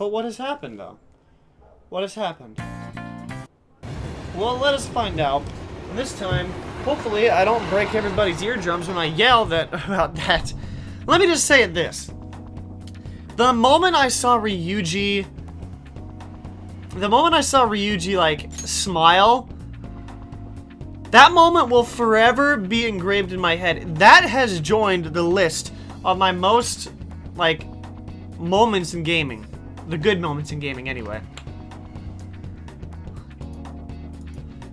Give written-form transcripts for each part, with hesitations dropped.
But what has happened, though? What has happened? Well, let us find out. And this time, hopefully, I don't break everybody's eardrums when I yell about that. Let me just say it this. The moment I saw Ryuji, like, smile, that moment will forever be engraved in my head. That has joined the list of my most, like, moments in gaming. The good moments in gaming, anyway.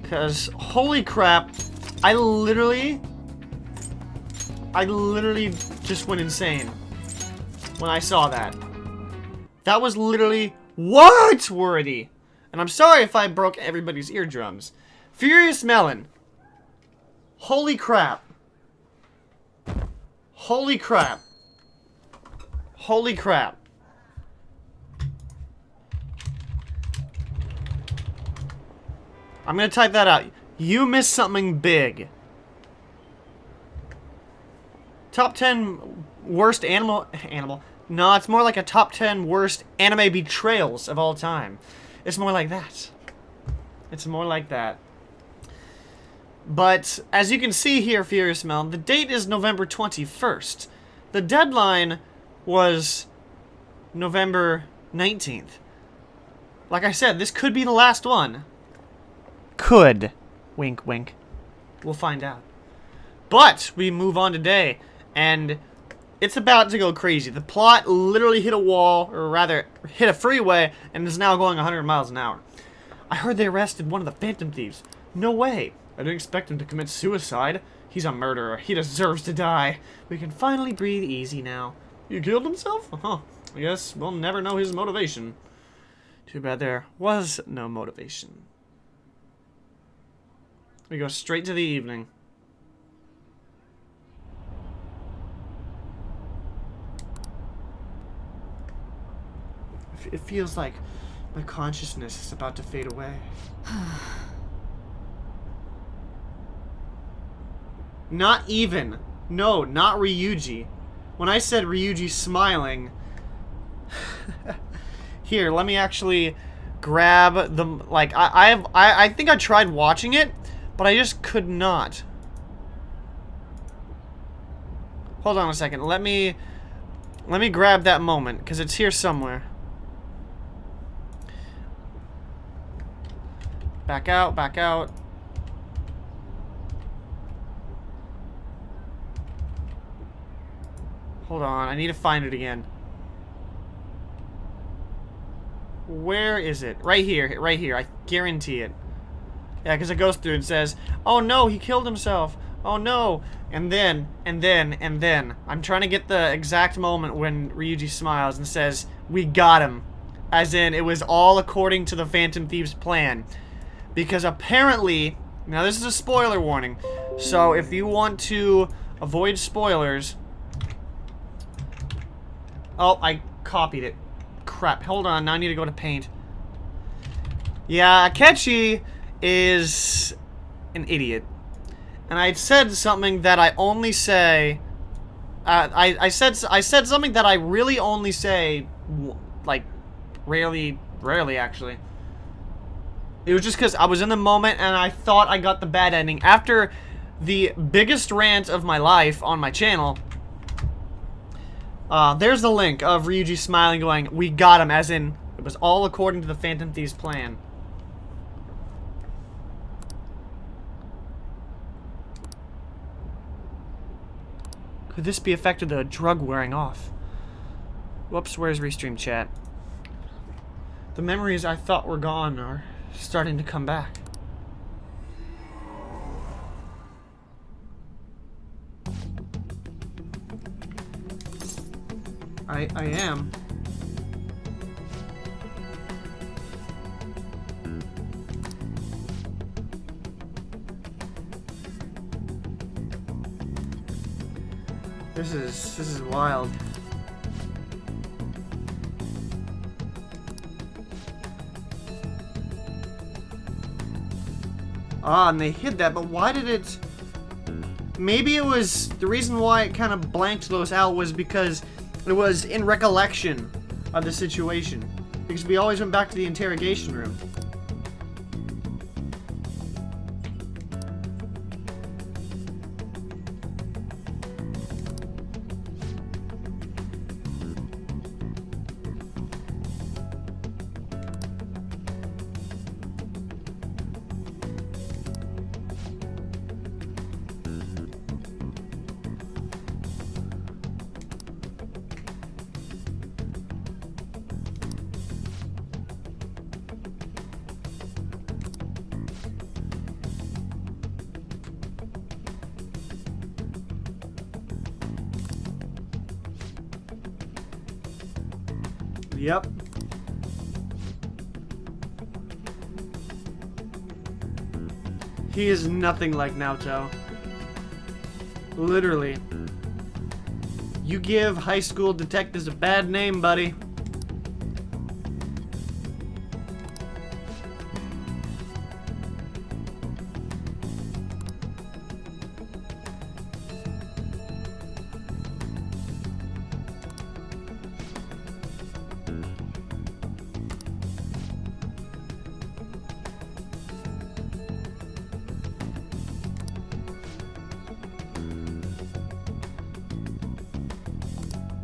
Because, holy crap, I literally just went insane when I saw that. That was literally worthy. And I'm sorry if I broke everybody's eardrums. Furious Melon. Holy crap. Holy crap. Holy crap. I'm gonna type that out. You missed something big. Top 10 worst animal. No, it's more like a top 10 worst anime betrayals of all time. It's more like that. It's more like that. But, as you can see here, Furious Melon, the date is November 21st. The deadline was November 19th. Like I said, this could be the last one. Could. Wink, wink. We'll find out. But, we move on today, and it's about to go crazy. The plot literally hit a wall, or rather, hit a freeway, and is now going 100 miles an hour. I heard they arrested one of the Phantom Thieves. No way. I didn't expect him to commit suicide. He's a murderer. He deserves to die. We can finally breathe easy now. He killed himself? Huh. I guess we'll never know his motivation. Too bad there was no motivation. We go straight to the evening. It feels like my consciousness is about to fade away. Not even. No, not Ryuji. When I said Ryuji smiling... Here, let me actually grab the... Like, I think I tried watching it, but I just could not. Hold on a second. Let me grab that moment, because it's here somewhere. Back out, back out. Hold on, I need to find it again. Where is it? Right here, I guarantee it. Yeah, because it goes through and says, oh no, he killed himself. Oh no. And then, I'm trying to get the exact moment when Ryuji smiles and says, we got him. As in, it was all according to the Phantom Thieves' plan. Because apparently, now this is a spoiler warning, so if you want to avoid spoilers... Oh, I copied it. Crap, hold on, now I need to go to paint. Yeah, Akechi is an idiot. And I said something that I only say... I said something that I really only say, like, rarely actually. It was just because I was in the moment and I thought I got the bad ending. After the biggest rant of my life on my channel, there's the link of Ryuji smiling going, we got him, as in, it was all according to the Phantom Thieves' plan. Could this be affected the drug wearing off? Whoops, where's Restream chat? The memories I thought were gone are starting to come back. I am. This is wild. Ah, and they hid that, but why did it... Maybe it was... The reason why it kind of blanked those out was because it was in recollection of the situation. Because we always went back to the interrogation room. Yep. He is nothing like Naoto. Literally. You give high school detectives a bad name, buddy.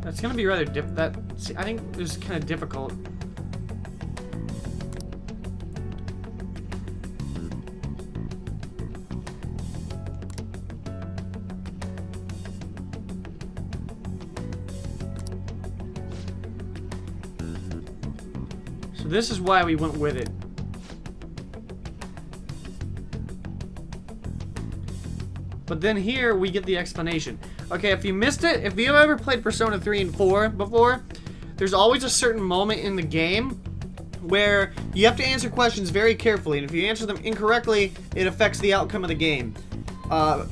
That's gonna be rather I think this is kind of difficult. So this is why we went with it. But then here we get the explanation. Okay, if you missed it, if you've ever played Persona 3 and 4 before, there's always a certain moment in the game where you have to answer questions very carefully, and if you answer them incorrectly, it affects the outcome of the game.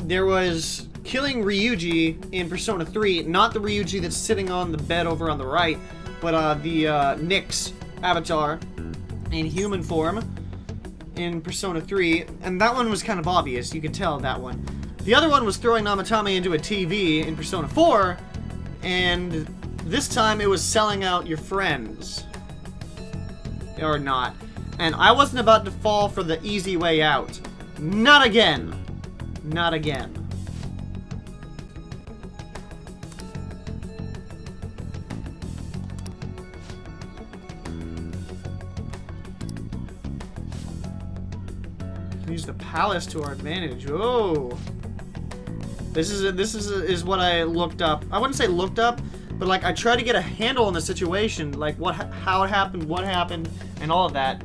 There was killing Ryuji in Persona 3, not the Ryuji that's sitting on the bed over on the right, but the Nyx avatar in human form in Persona 3, and that one was kind of obvious, you could tell that one. The other one was throwing Namatame into a TV in Persona 4, and this time it was selling out your friends. Or not. And I wasn't about to fall for the easy way out. Not again. Not again. Use the palace to our advantage. Oh. This is what I looked up. I wouldn't say looked up, but like I tried to get a handle on the situation, like how it happened, what happened, and all of that.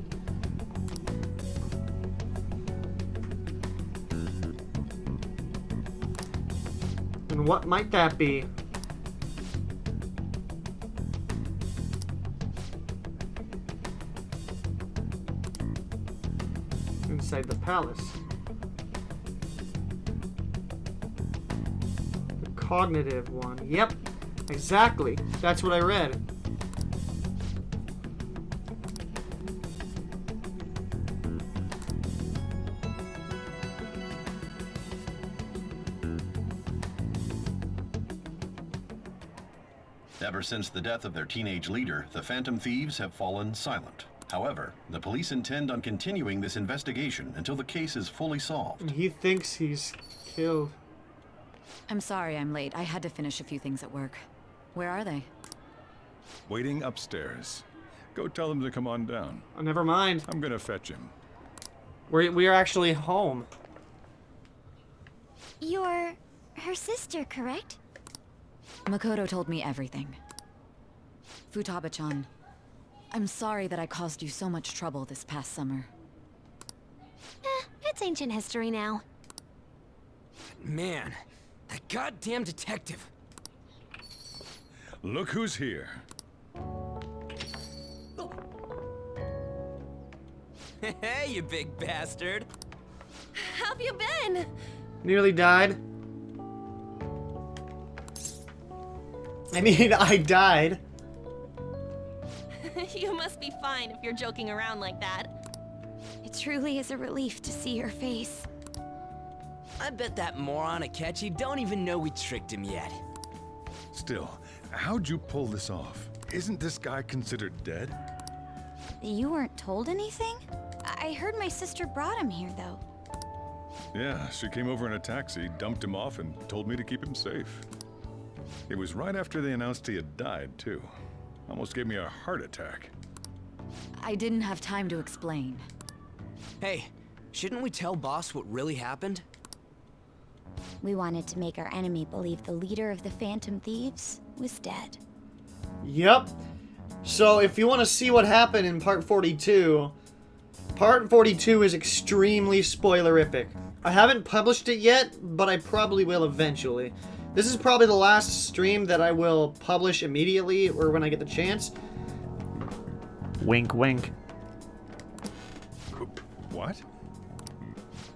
And what might that be? Inside the palace. Cognitive one. Yep, exactly. That's what I read. Ever since the death of their teenage leader, the Phantom Thieves have fallen silent. However, the police intend on continuing this investigation until the case is fully solved. And he thinks he's killed. I'm sorry I'm late. I had to finish a few things at work. Where are they? Waiting upstairs. Go tell him to come on down. Oh, never mind. I'm gonna fetch him. We are actually home. You're her sister, correct? Makoto told me everything. Futaba-chan, I'm sorry that I caused you so much trouble this past summer. It's ancient history now. Man, that goddamn detective. Look who's here. Hey, you big bastard. How've you been? Nearly died. I mean, I died. You must be fine if you're joking around like that. It truly is a relief to see your face. I bet that moron Akechi don't even know we tricked him yet. Still, how'd you pull this off? Isn't this guy considered dead? You weren't told anything? I heard my sister brought him here, though. Yeah, she came over in a taxi, dumped him off, and told me to keep him safe. It was right after they announced he had died, too. Almost gave me a heart attack. I didn't have time to explain. Hey, shouldn't we tell Boss what really happened? We wanted to make our enemy believe the leader of the Phantom Thieves was dead. Yep. So if you want to see what happened in part 42, part 42 is extremely spoilerific. I haven't published it yet, but I probably will eventually. This is probably the last stream that I will publish immediately or when I get the chance. Wink, wink. What?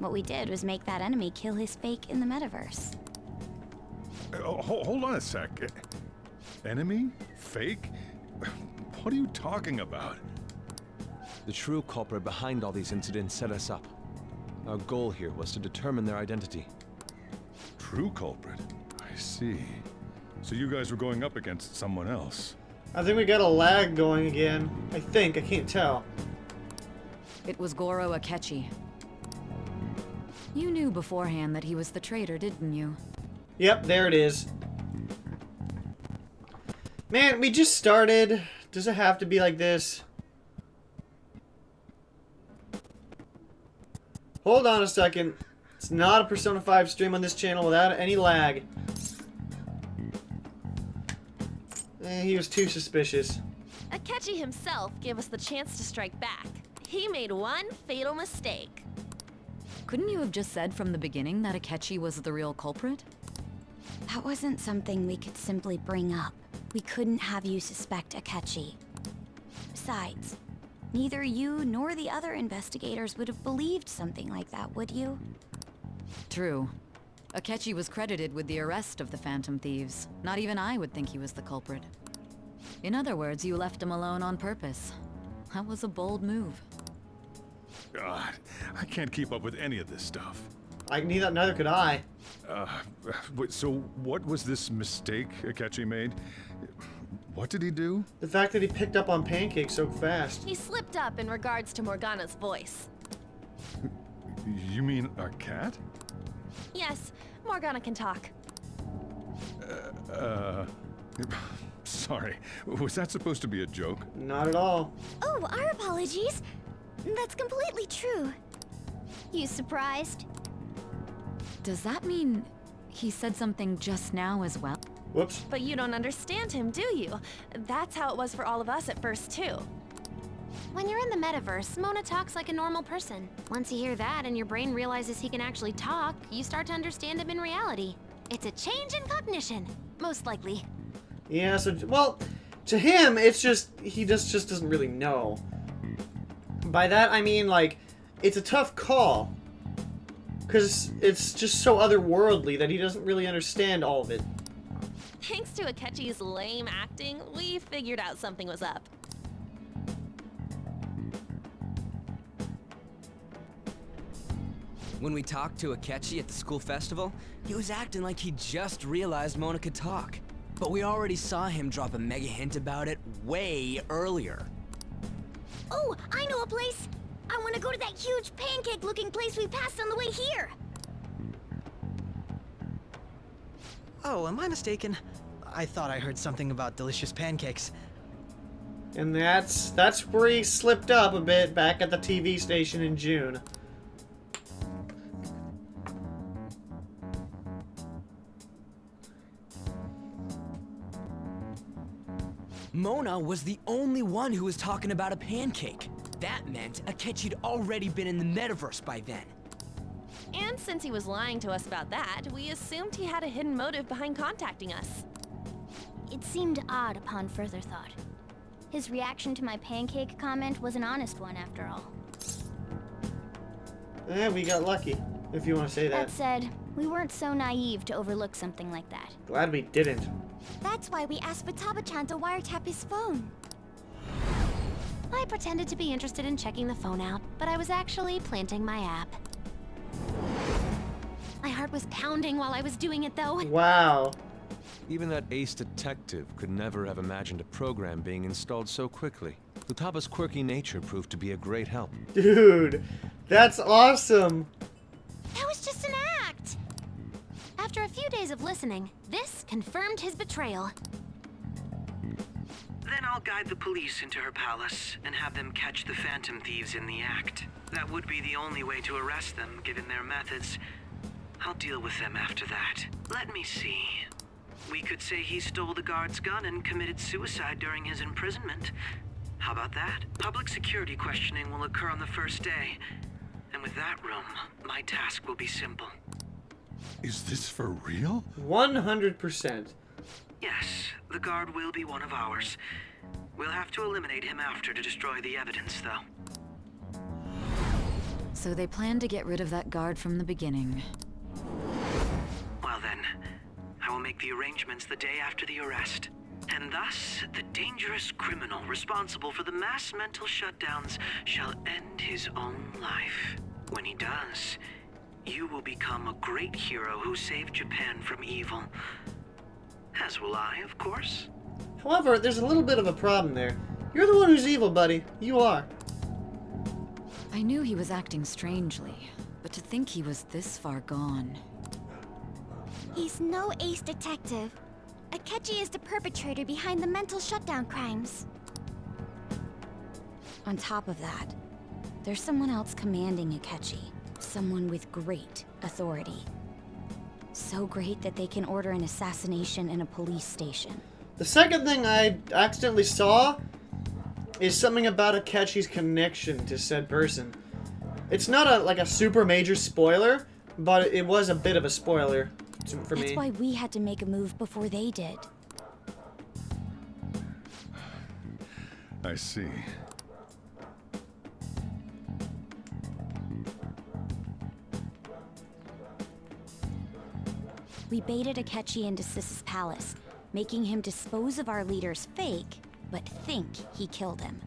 What we did was make that enemy kill his fake in the metaverse. Hold on a sec. Enemy? Fake? What are you talking about? The true culprit behind all these incidents set us up. Our goal here was to determine their identity. True culprit? I see. So you guys were going up against someone else. I think we got a lag going again. I can't tell. It was Goro Akechi. You knew beforehand that he was the traitor, didn't you? Yep, there it is. Man, we just started. Does it have to be like this? Hold on a second. It's not a Persona 5 stream on this channel without any lag. He was too suspicious. Akechi himself gave us the chance to strike back. He made one fatal mistake. Couldn't you have just said from the beginning that Akechi was the real culprit? That wasn't something we could simply bring up. We couldn't have you suspect Akechi. Besides, neither you nor the other investigators would have believed something like that, would you? True. Akechi was credited with the arrest of the Phantom Thieves. Not even I would think he was the culprit. In other words, you left him alone on purpose. That was a bold move. God, I can't keep up with any of this stuff. Neither could I. So what was this mistake Akechi made? What did he do? The fact that he picked up on pancakes so fast. He slipped up in regards to Morgana's voice. You mean a cat? Yes, Morgana can talk. Sorry. Was that supposed to be a joke? Not at all. Oh, our apologies. That's completely true. You surprised? Does that mean he said something just now as well? Whoops. But you don't understand him, do you? That's how it was for all of us at first, too. When you're in the metaverse, Mona talks like a normal person. Once you hear that and your brain realizes he can actually talk, you start to understand him in reality. It's a change in cognition, most likely. Yeah, so, well, to him, it's just, he just doesn't really know. By that, I mean, like, it's a tough call. Because it's just so otherworldly that he doesn't really understand all of it. Thanks to Akechi's lame acting, we figured out something was up. When we talked to Akechi at the school festival, he was acting like he just realized Mona could talk. But we already saw him drop a mega hint about it way earlier. Oh, I know a place! I want to go to that huge pancake-looking place we passed on the way here! Oh, am I mistaken? I thought I heard something about delicious pancakes. And that's where he slipped up a bit back at the TV station in June. Mona was the only one who was talking about a pancake. That meant Akechi'd already been in the metaverse by then. And since he was lying to us about that, we assumed he had a hidden motive behind contacting us. It seemed odd upon further thought. His reaction to my pancake comment was an honest one, after all. We got lucky, if you want to say that. That said, we weren't so naive to overlook something like that. Glad we didn't. That's why we asked Futaba-chan to wiretap his phone. I pretended to be interested in checking the phone out, but I was actually planting my app. My heart was pounding while I was doing it, though. Wow. Even that ace detective could never have imagined a program being installed so quickly. Futaba's quirky nature proved to be a great help. Dude, that's awesome. That was just an act! After a few days of listening, this confirmed his betrayal. Then I'll guide the police into her palace and have them catch the Phantom Thieves in the act. That would be the only way to arrest them, given their methods. I'll deal with them after that. Let me see. We could say he stole the guard's gun and committed suicide during his imprisonment. How about that? Public security questioning will occur on the first day. And with that room, my task will be simple. Is this for real? 100%. Yes, the guard will be one of ours. We'll have to eliminate him after to destroy the evidence, though. So they planned to get rid of that guard from the beginning. Well then, I will make the arrangements the day after the arrest. And thus, the dangerous criminal responsible for the mass mental shutdowns shall end his own life. When he does, you will become a great hero who saved Japan from evil. As will I, of course. However, there's a little bit of a problem there. You're the one who's evil, buddy. You are. I knew he was acting strangely, but to think he was this far gone. He's no ace detective. Akechi is the perpetrator behind the mental shutdown crimes. On top of that, there's someone else commanding Akechi. Someone with great authority. So great that they can order an assassination in a police station. The second thing I accidentally saw is something about Akechi's connection to said person. It's not like a super major spoiler, but it was a bit of a spoiler for me. That's why we had to make a move before they did. I see. We baited Akechi into Sis's palace, making him dispose of our leader's fake, but think he killed him.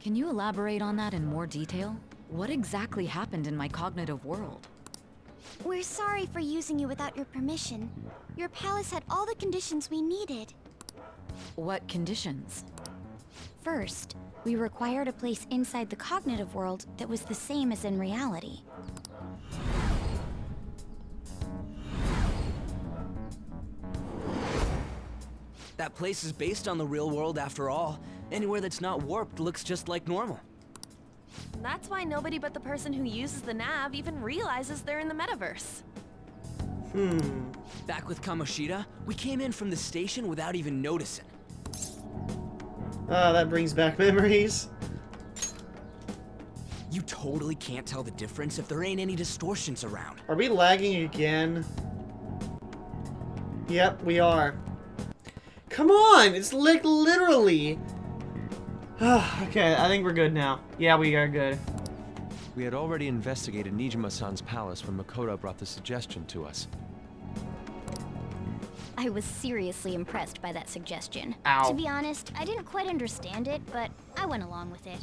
Can you elaborate on that in more detail? What exactly happened in my cognitive world? We're sorry for using you without your permission. Your palace had all the conditions we needed. What conditions? First, we required a place inside the cognitive world that was the same as in reality. That place is based on the real world after all. Anywhere that's not warped looks just like normal. That's why nobody but the person who uses the nav even realizes they're in the metaverse. Back with Kamoshida, we came in from the station without even noticing. Oh, that brings back memories. You totally can't tell the difference if there ain't any distortions around. Are we lagging again? Yep, we are. Come on! It's like literally... Okay, I think we're good now. Yeah, we are good. We had already investigated Nijima-san's palace when Makoto brought the suggestion to us. I was seriously impressed by that suggestion. Ow. To be honest, I didn't quite understand it, but I went along with it.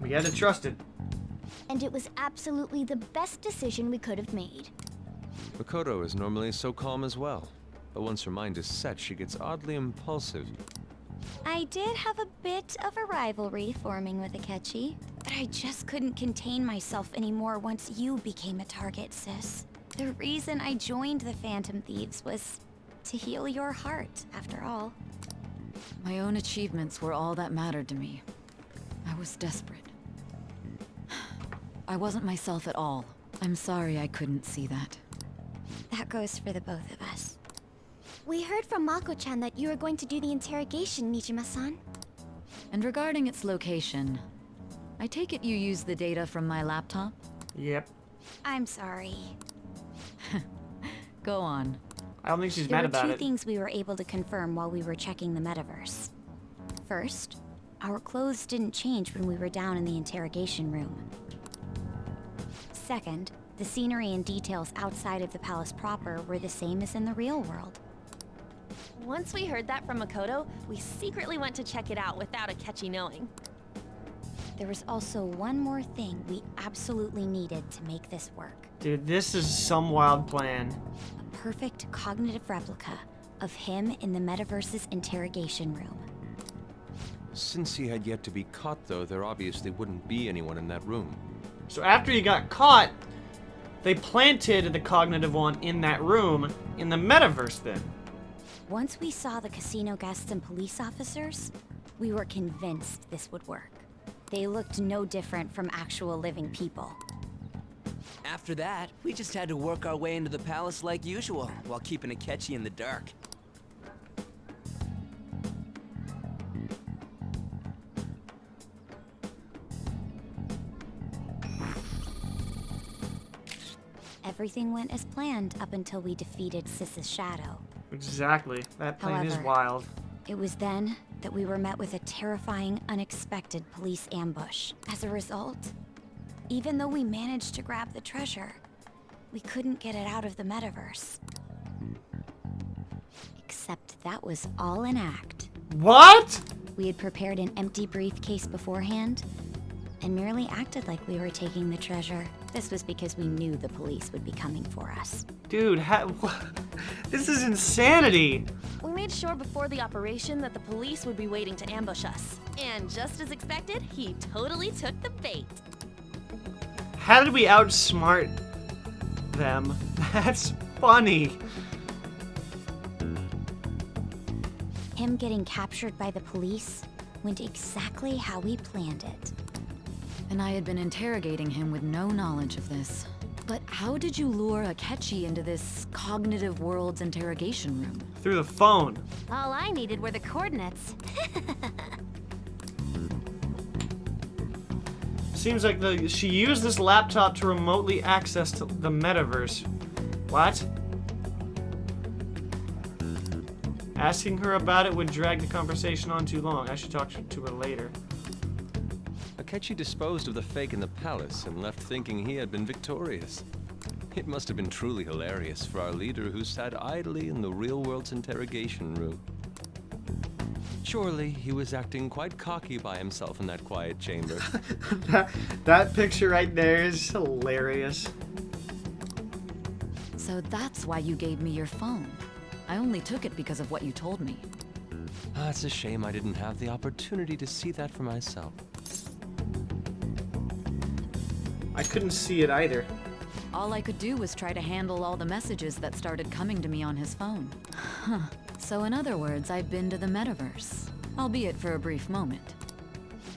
We had to trust it. And it was absolutely the best decision we could have made. Makoto is normally so calm as well, but once her mind is set, she gets oddly impulsive. I did have a bit of a rivalry forming with Akechi, but I just couldn't contain myself anymore once you became a target, sis. The reason I joined the Phantom Thieves was to heal your heart, after all. My own achievements were all that mattered to me. I was desperate. I wasn't myself at all. I'm sorry I couldn't see that. That goes for the both of us. We heard from Mako-chan that you were going to do the interrogation, Nijima-san. And regarding its location, I take it you used the data from my laptop? Yep. I'm sorry. Go on. I don't think she's There mad were about two it. things we were able to confirm while we were checking the metaverse. First, our clothes didn't change when we were down in the interrogation room. Second, the scenery and details outside of the palace proper were the same as in the real world. Once we heard that from Makoto, we secretly went to check it out without Akechi knowing. There was also one more thing we absolutely needed to make this work. Dude, this is some wild plan. A perfect cognitive replica of him in the metaverse's interrogation room. Since he had yet to be caught, though, there obviously wouldn't be anyone in that room. So after he got caught, they planted the cognitive one in that room in the metaverse then. Once we saw the casino guests and police officers, we were convinced this would work. They looked no different from actual living people. After that, we just had to work our way into the palace like usual, while keeping Akechi in the dark. Everything went as planned up until we defeated Sis's shadow. Exactly. That plan is However, wild. It was then that we were met with a terrifying, unexpected police ambush. As a result, even though we managed to grab the treasure, we couldn't get it out of the metaverse. Except that was all an act. What? We had prepared an empty briefcase beforehand and merely acted like we were taking the treasure. This was because we knew the police would be coming for us. Dude, this is insanity. We made sure before the operation that the police would be waiting to ambush us. And just as expected, he totally took the bait. How did we outsmart them? That's funny. Him getting captured by the police went exactly how we planned it. And I had been interrogating him with no knowledge of this. But how did you lure Akechi into this cognitive world's interrogation room? Through the phone. All I needed were the coordinates. Seems like she used this laptop to remotely access the metaverse. What? Asking her about it would drag the conversation on too long. I should talk to her later. Akechi disposed of the fake in the palace and left thinking he had been victorious. It must have been truly hilarious for our leader who sat idly in the real world's interrogation room. Surely he was acting quite cocky by himself in that quiet chamber. that picture right there is hilarious. So that's why you gave me your phone. I only took it because of what you told me. It's a shame I didn't have the opportunity to see that for myself. I couldn't see it either. All I could do was try to handle all the messages that started coming to me on his phone. Huh. So in other words, I've been to the metaverse, albeit for a brief moment.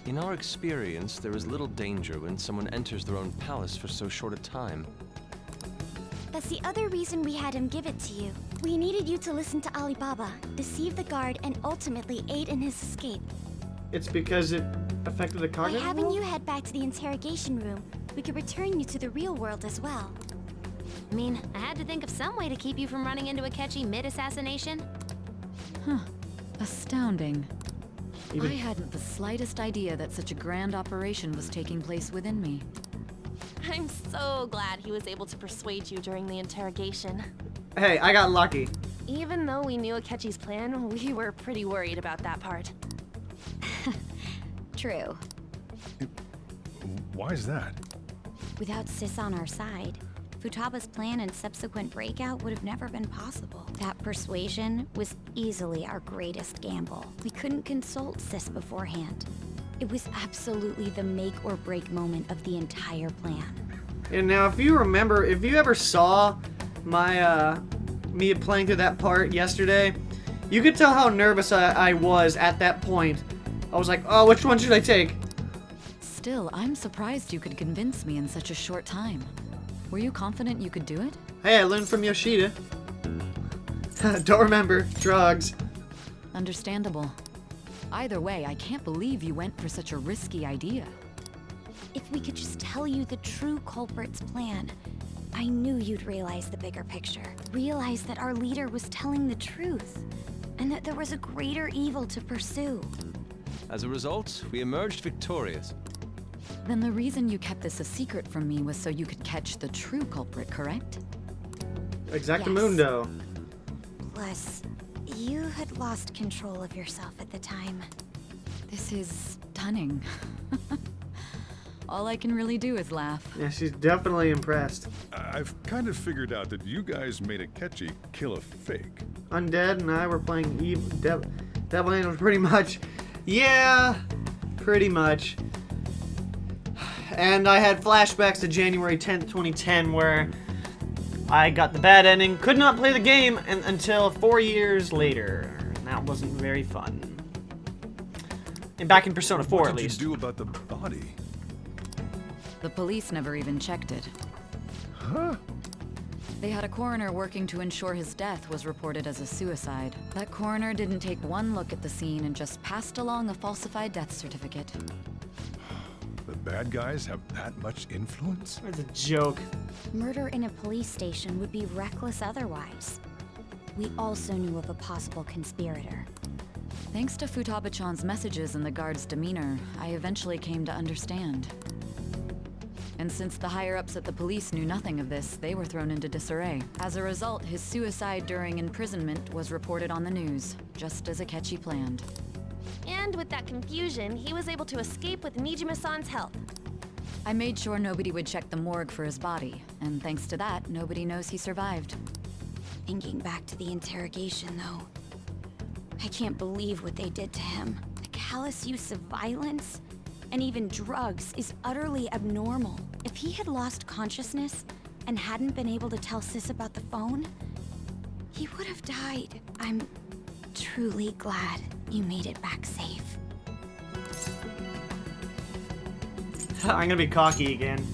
In our experience, there is little danger when someone enters their own palace for so short a time. That's the other reason we had him give it to you. We needed you to listen to Alibaba, deceive the guard, and ultimately aid in his escape. It's because it affected the By cognitive having world? you head back to the interrogation room, we could return you to the real world as well. I mean, I had to think of some way to keep you from running into Akechi mid-assassination. Huh. Astounding. Even- I hadn't the slightest idea that such a grand operation was taking place within me. I'm so glad he was able to persuade you during the interrogation. Hey, I got lucky. Even though we knew Akechi's plan, we were pretty worried about that part. True. Why is that? Without Sis on our side, Futaba's plan and subsequent breakout would have never been possible. That persuasion was easily our greatest gamble. We couldn't consult Sis beforehand. It was absolutely the make or break moment of the entire plan. And now, if you remember, if you ever saw my, me playing through that part yesterday, you could tell how nervous I was at that point. I was like, oh, which one should I take? Still, I'm surprised you could convince me in such a short time. Were you confident you could do it? Hey, I learned from Yoshida. Don't remember. Drugs. Understandable. Either way, I can't believe you went for such a risky idea. If we could just tell you the true culprit's plan, I knew you'd realize the bigger picture. Realize that our leader was telling the truth, and that there was a greater evil to pursue. As a result, we emerged victorious. Then the reason you kept this a secret from me was so you could catch the true culprit, correct? Exactamundo. Plus, you had lost control of yourself at the time. This is stunning. All I can really do is laugh. Yeah, she's definitely impressed. I've kind of figured out that you guys made Akechi kill a fake. Undead and I were playing Devil Angels pretty much. Yeah, pretty much. And I had flashbacks to January 10th, 2010, where I got the bad ending, could not play the game until 4 years later. And that wasn't very fun. And back in Persona 4, at least. What did you do about the body? The police never even checked it. Huh? They had a coroner working to ensure his death was reported as a suicide. That coroner didn't take one look at the scene and just passed along a falsified death certificate. The bad guys have that much influence? That's a joke. Murder in a police station would be reckless otherwise. We also knew of a possible conspirator. Thanks to Futaba-chan's messages and the guard's demeanor, I eventually came to understand. And since the higher-ups at the police knew nothing of this, they were thrown into disarray. As a result, his suicide during imprisonment was reported on the news, just as Akechi planned. And with that confusion, he was able to escape with Nijima-san's help. I made sure nobody would check the morgue for his body, and thanks to that, nobody knows he survived. Thinking back to the interrogation, though, I can't believe what they did to him. The callous use of violence and even drugs is utterly abnormal. If he had lost consciousness and hadn't been able to tell Sis about the phone, he would have died. I'm truly glad you made it back safe. I'm gonna be cocky again.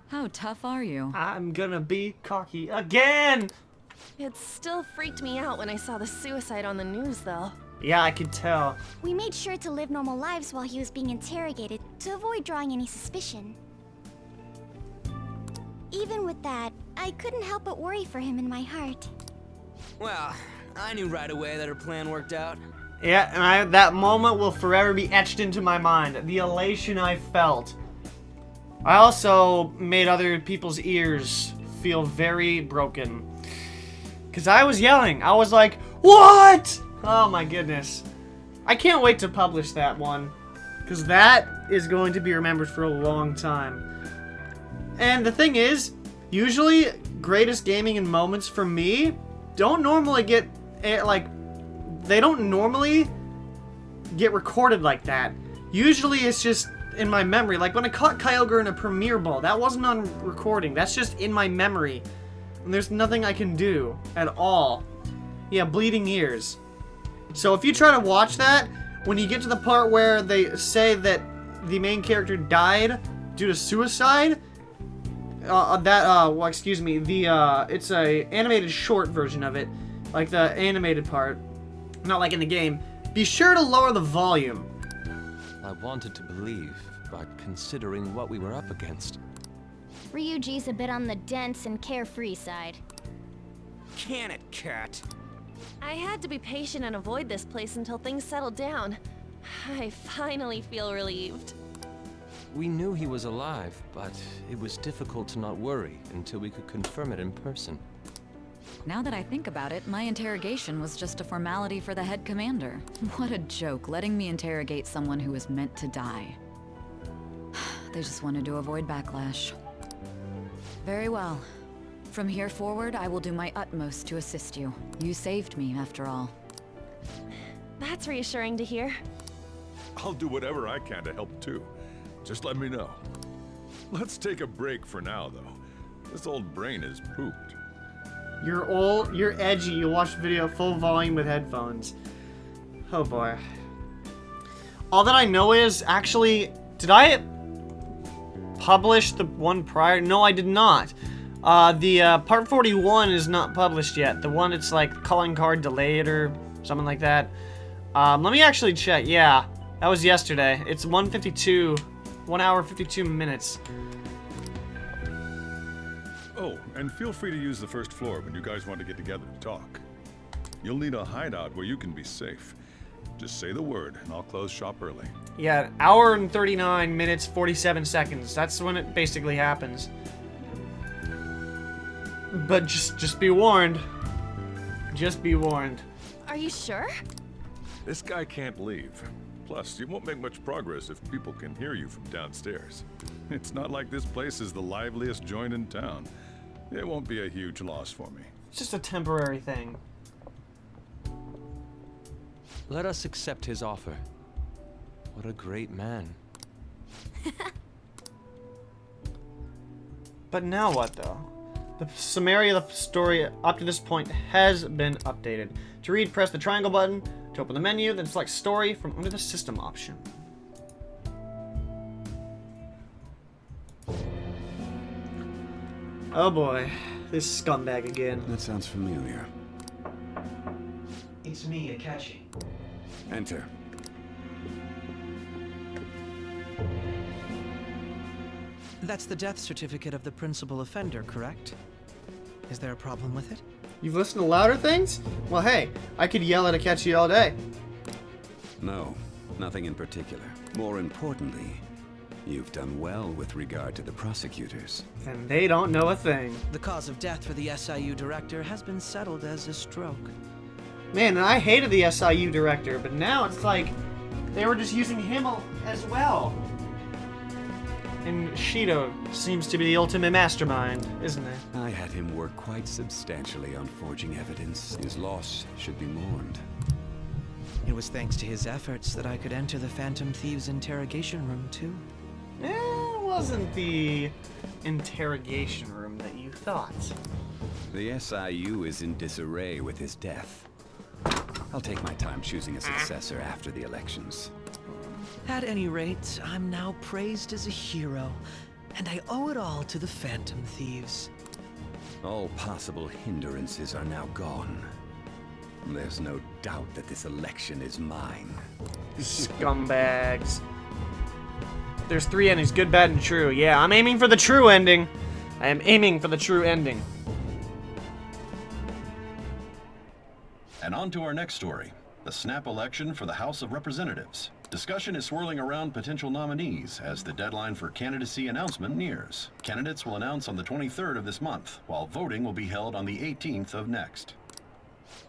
How tough are you? I'm gonna be cocky again! It still freaked me out when I saw the suicide on the news, though. Yeah, I could tell. We made sure to live normal lives while he was being interrogated to avoid drawing any suspicion. Even with that, I couldn't help but worry for him in my heart. Well, I knew right away that her plan worked out. Yeah, and that moment will forever be etched into my mind. The elation I felt. I also made other people's ears feel very broken. Because I was yelling. I was like, what? Oh my goodness. I can't wait to publish that one. Because that is going to be remembered for a long time. And the thing is, usually greatest gaming and moments for me don't normally get, like, they don't normally get recorded like that. Usually it's just in my memory. Like when I caught Kyogre in a premiere ball, that wasn't on recording. That's just in my memory. And there's nothing I can do at all. Yeah, bleeding ears. So if you try to watch that, when you get to the part where they say that the main character died due to suicide, well, excuse me, it's a animated short version of it, like the animated part, not like in the game. Be sure to lower the volume. I wanted to believe, but considering what we were up against. Ryuji's a bit on the dense and carefree side. Can it, Cat? I had to be patient and avoid this place until things settled down. I finally feel relieved. We knew he was alive, but it was difficult to not worry until we could confirm it in person. Now that I think about it, my interrogation was just a formality for the head commander. What a joke, letting me interrogate someone who was meant to die. They just wanted to avoid backlash. Very well. From here forward, I will do my utmost to assist you. You saved me, after all. That's reassuring to hear. I'll do whatever I can to help too. Just let me know. Let's take a break for now, though. This old brain is pooped. You're edgy. You watch the video full volume with headphones. Oh boy. All that I know is, actually, did I publish the one prior? No, I did not. The part 41 is not published yet. The one it's like calling card delayed or something like that. Let me actually check. Yeah, that was yesterday. It's 1:52, 1 hour 52 minutes. Oh, and feel free to use the first floor when you guys want to get together to talk. You'll need a hideout where you can be safe. Just say the word, and I'll close shop early. Yeah, hour and 39 minutes, 47 seconds. That's when it basically happens. But just be warned. Just be warned. Are you sure? This guy can't leave. Plus, you won't make much progress if people can hear you from downstairs. It's not like this place is the liveliest joint in town. It won't be a huge loss for me. It's just a temporary thing. Let us accept his offer. What a great man. But now what, though? The summary of the story up to this point has been updated. To read, press the triangle button to open the menu, then select Story from under the System option. Oh boy, this scumbag again. That sounds familiar. It's me, Akechi. Enter. That's the death certificate of the principal offender, correct? Is there a problem with it? You've listened to louder things? Well, hey, I could yell at Akechi all day. No, nothing in particular. More importantly, you've done well with regard to the prosecutors. And they don't know a thing. The cause of death for the SIU director has been settled as a stroke. Man, and I hated the SIU director, but now it's like they were just using him as well. And Shido seems to be the ultimate mastermind, isn't it? I had him work quite substantially on forging evidence. His loss should be mourned. It was thanks to his efforts that I could enter the Phantom Thieves' interrogation room, too. It wasn't the interrogation room that you thought. The SIU is in disarray with his death. I'll take my time choosing a successor after the elections. At any rate, I'm now praised as a hero, and I owe it all to the Phantom Thieves. All possible hindrances are now gone. There's no doubt that this election is mine. Scumbags. There's 3 endings, good, bad, and true. Yeah, I'm aiming for the true ending. I am aiming for the true ending. And on to our next story, the snap election for the House of Representatives. Discussion is swirling around potential nominees as the deadline for candidacy announcement nears. Candidates will announce on the 23rd of this month, while voting will be held on the 18th of next.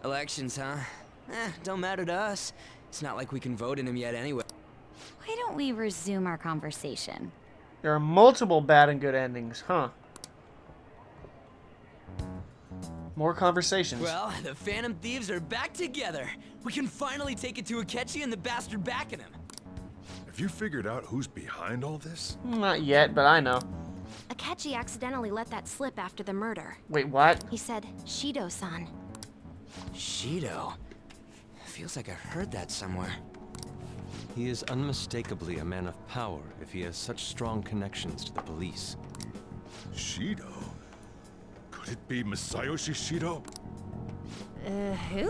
Elections, huh? Don't matter to us. It's not like we can vote in them yet anyway. Why don't we resume our conversation? There are multiple bad and good endings, huh? More conversations. Well, the Phantom Thieves are back together. We can finally take it to Akechi and the bastard backing him. Have you figured out who's behind all this? Not yet, but I know. Akechi accidentally let that slip after the murder. Wait, what? He said, Shido-san. Shido? Feels like I heard that somewhere. He is unmistakably a man of power if he has such strong connections to the police. Shido? Could it be Masayoshi Shido? Who?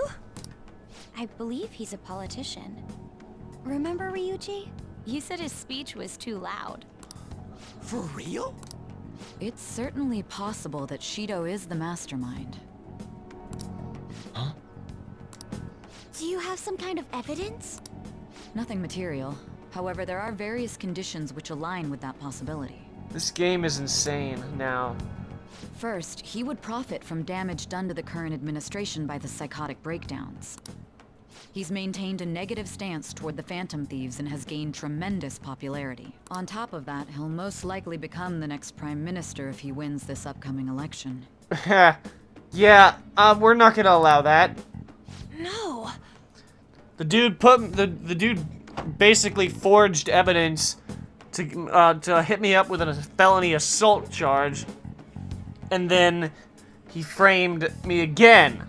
I believe he's a politician. Remember, Ryuji? You said his speech was too loud. For real? It's certainly possible that Shido is the mastermind. Huh? Do you have some kind of evidence? Nothing material. However, there are various conditions which align with that possibility. This game is insane now. First, he would profit from damage done to the current administration by the psychotic breakdowns. He's maintained a negative stance toward the Phantom Thieves and has gained tremendous popularity. On top of that, he'll most likely become the next Prime Minister if he wins this upcoming election. Yeah, we're not gonna allow that. No. The dude the dude basically forged evidence to hit me up with a felony assault charge, and then he framed me again.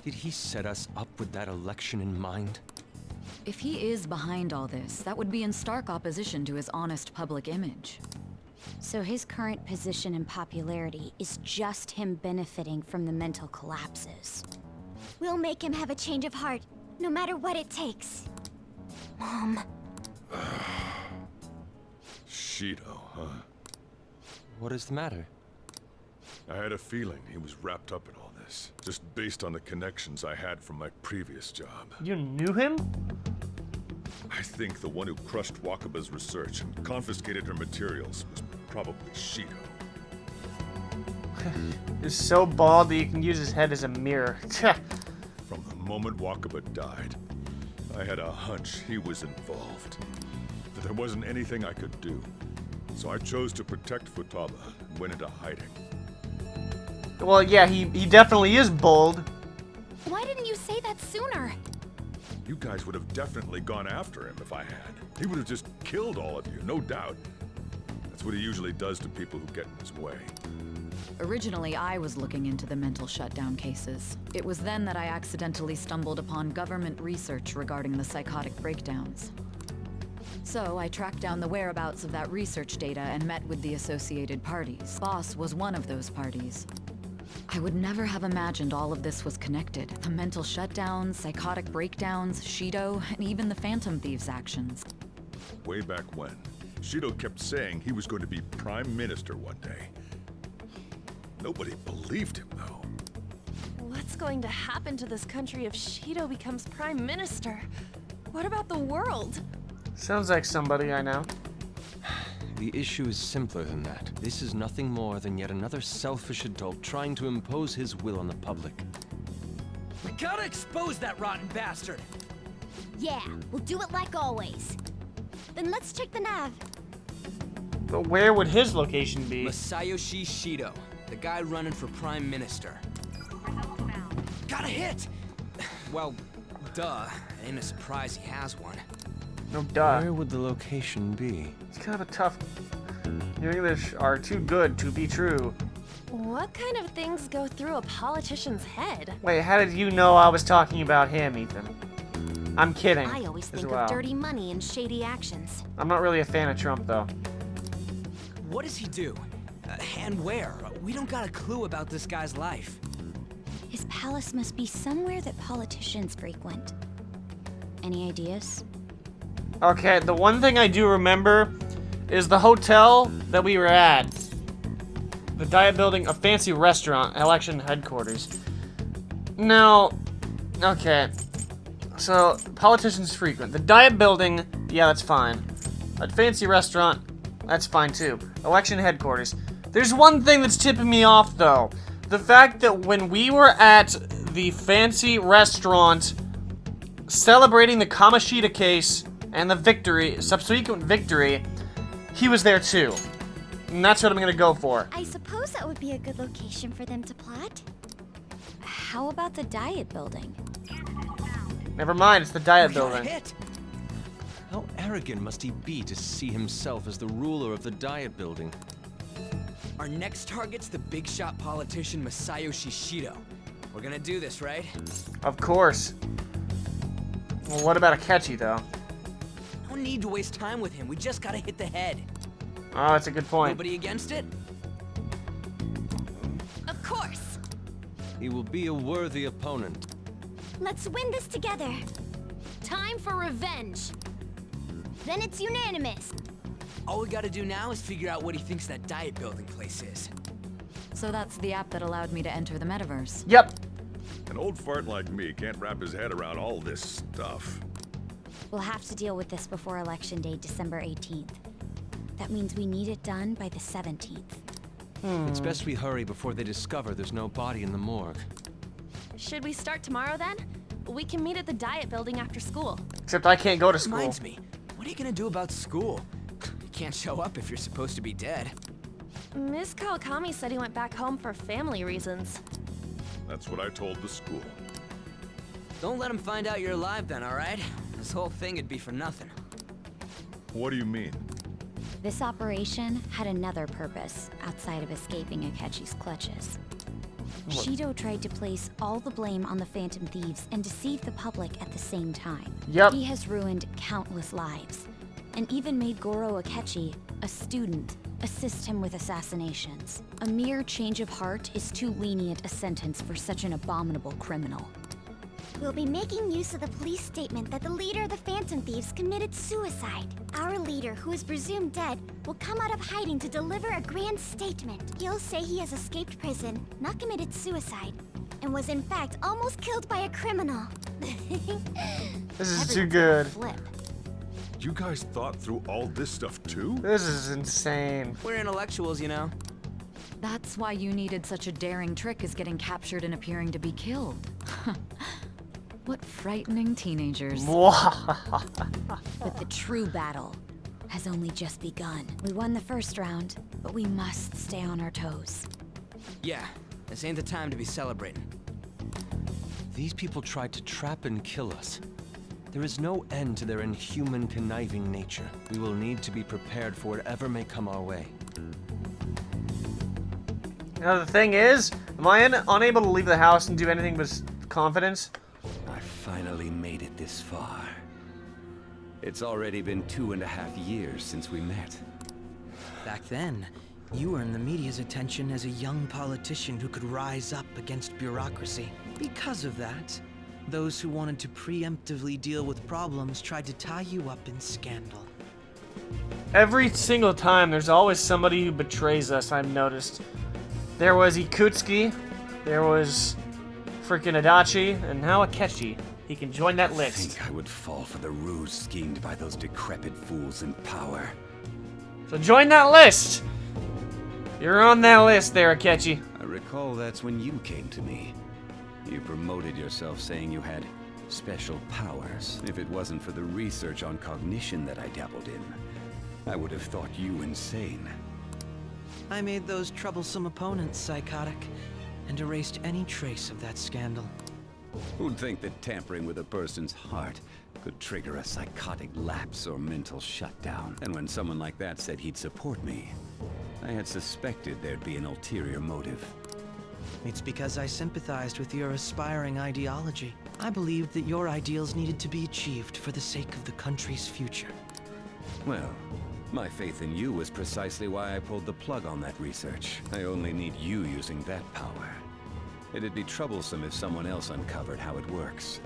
Did he set us up with that election in mind? If he is behind all this, that would be in stark opposition to his honest public image. So his current position and popularity is just him benefiting from the mental collapses. We'll make him have a change of heart, no matter what it takes. Mom. Shido, huh? What is the matter? I had a feeling he was wrapped up in all this, just based on the connections I had from my previous job. You knew him? I think the one who crushed Wakaba's research and confiscated her materials was probably Shido. He's so bald that you can use his head as a mirror. From the moment Wakaba died, I had a hunch he was involved. That there wasn't anything I could do. So I chose to protect Futaba and went into hiding. Well, yeah, he definitely is bold. Why didn't you say that sooner? You guys would have definitely gone after him if I had. He would have just killed all of you, no doubt. That's what he usually does to people who get in his way. Originally, I was looking into the mental shutdown cases. It was then that I accidentally stumbled upon government research regarding the psychotic breakdowns. So I tracked down the whereabouts of that research data and met with the associated parties. Boss was one of those parties. I would never have imagined all of this was connected. The mental shutdowns, psychotic breakdowns, Shido, and even the Phantom Thieves' actions. Way back when, Shido kept saying he was going to be Prime Minister one day. Nobody believed him, though. What's going to happen to this country if Shido becomes Prime Minister? What about the world? Sounds like somebody I know. The issue is simpler than that. This is nothing more than yet another selfish adult trying to impose his will on the public. We gotta expose that rotten bastard! Yeah, we'll do it like always. Then let's check the nav. But where would his location be? Masayoshi Shido, the guy running for Prime Minister. Got a hit! Well, duh. Ain't a surprise he has one. No duh. Where would the location be? It's kind of a tough... Your English are too good to be true. What kind of things go through a politician's head? Wait, how did you know I was talking about him, Ethan? I'm kidding. I always think well. of dirty money and shady actions. I'm not really a fan of Trump, though. What does he do? And where? We don't got a clue about this guy's life. His palace must be somewhere that politicians frequent. Any ideas? Okay, the one thing I do remember is the hotel that we were at. The Diet Building, a fancy restaurant, election headquarters. Now, okay. So, politicians frequent. The Diet Building, yeah, that's fine. A fancy restaurant, that's fine too. Election headquarters. There's one thing that's tipping me off, though. The fact that when we were at the fancy restaurant celebrating the Kamoshida case and the victory, subsequent victory, he was there too. And that's what I'm gonna go for. I suppose that would be a good location for them to plot. How about the Diet Building? Never mind, it's the Diet We got a Building. hit. How arrogant must he be to see himself as the ruler of the Diet Building? Our next target's the big shot politician Masayoshi Shido. We're gonna do this, right? Of course. Well, what about Akechi, though? No need to waste time with him. We just gotta hit the head. Oh, that's a good point. Nobody against it? Of course! He will be a worthy opponent. Let's win this together. Time for revenge! Then it's unanimous. All we gotta do now is figure out what he thinks that Diet Building place is. So that's the app that allowed me to enter the metaverse. Yep. An old fart like me can't wrap his head around all this stuff. We'll have to deal with this before Election Day, December 18th. That means we need it done by the 17th. It's best we hurry before they discover there's no body in the morgue. Should we start tomorrow then? We can meet at the Diet Building after school. Except I can't go to school. Reminds me, what are you gonna do about school? You can't show up if you're supposed to be dead. Miss Kawakami said he went back home for family reasons. That's what I told the school. Don't let him find out you're alive then, alright? This whole thing would be for nothing. What do you mean? This operation had another purpose outside of escaping Akechi's clutches. Shido tried to place all the blame on the Phantom Thieves and deceive the public at the same time. Yep. He has ruined countless lives, and even made Goro Akechi, a student, assist him with assassinations. A mere change of heart is too lenient a sentence for such an abominable criminal. We'll be making use of the police statement that the leader of the Phantom Thieves committed suicide. Our leader, who is presumed dead, will come out of hiding to deliver a grand statement. He'll say he has escaped prison, not committed suicide, and was in fact almost killed by a criminal. This is too good. Flip. You guys thought through all this stuff too? This is insane. We're intellectuals, you know. That's why you needed such a daring trick as getting captured and appearing to be killed. What frightening teenagers. But the true battle has only just begun. We won the first round, but we must stay on our toes. Yeah, this ain't the time to be celebrating. These people tried to trap and kill us. There is no end to their inhuman, conniving nature. We will need to be prepared for whatever may come our way. Now the thing is, am I unable to leave the house and do anything with confidence? I finally made it this far. It's already been 2.5 years since we met. Back then, you earned the media's attention as a young politician who could rise up against bureaucracy. Because of that, those who wanted to preemptively deal with problems tried to tie you up in scandal. Every single time, there's always somebody who betrays us, I've noticed. There was Ikutsuki, there was freaking Adachi, and now Akechi. He can join that I list. think I would fall for the ruse schemed by those decrepit fools in power. So join that list! You're on that list there, Akechi. I recall that's when you came to me. You promoted yourself saying you had special powers. If it wasn't for the research on cognition that I dabbled in, I would have thought you insane. I made those troublesome opponents psychotic, and erased any trace of that scandal. Who'd think that tampering with a person's heart could trigger a psychotic lapse or mental shutdown? And when someone like that said he'd support me, I had suspected there'd be an ulterior motive. It's because I sympathized with your aspiring ideology. I believed that your ideals needed to be achieved for the sake of the country's future. Well, my faith in you was precisely why I pulled the plug on that research. I only need you using that power. It'd be troublesome if someone else uncovered how it works.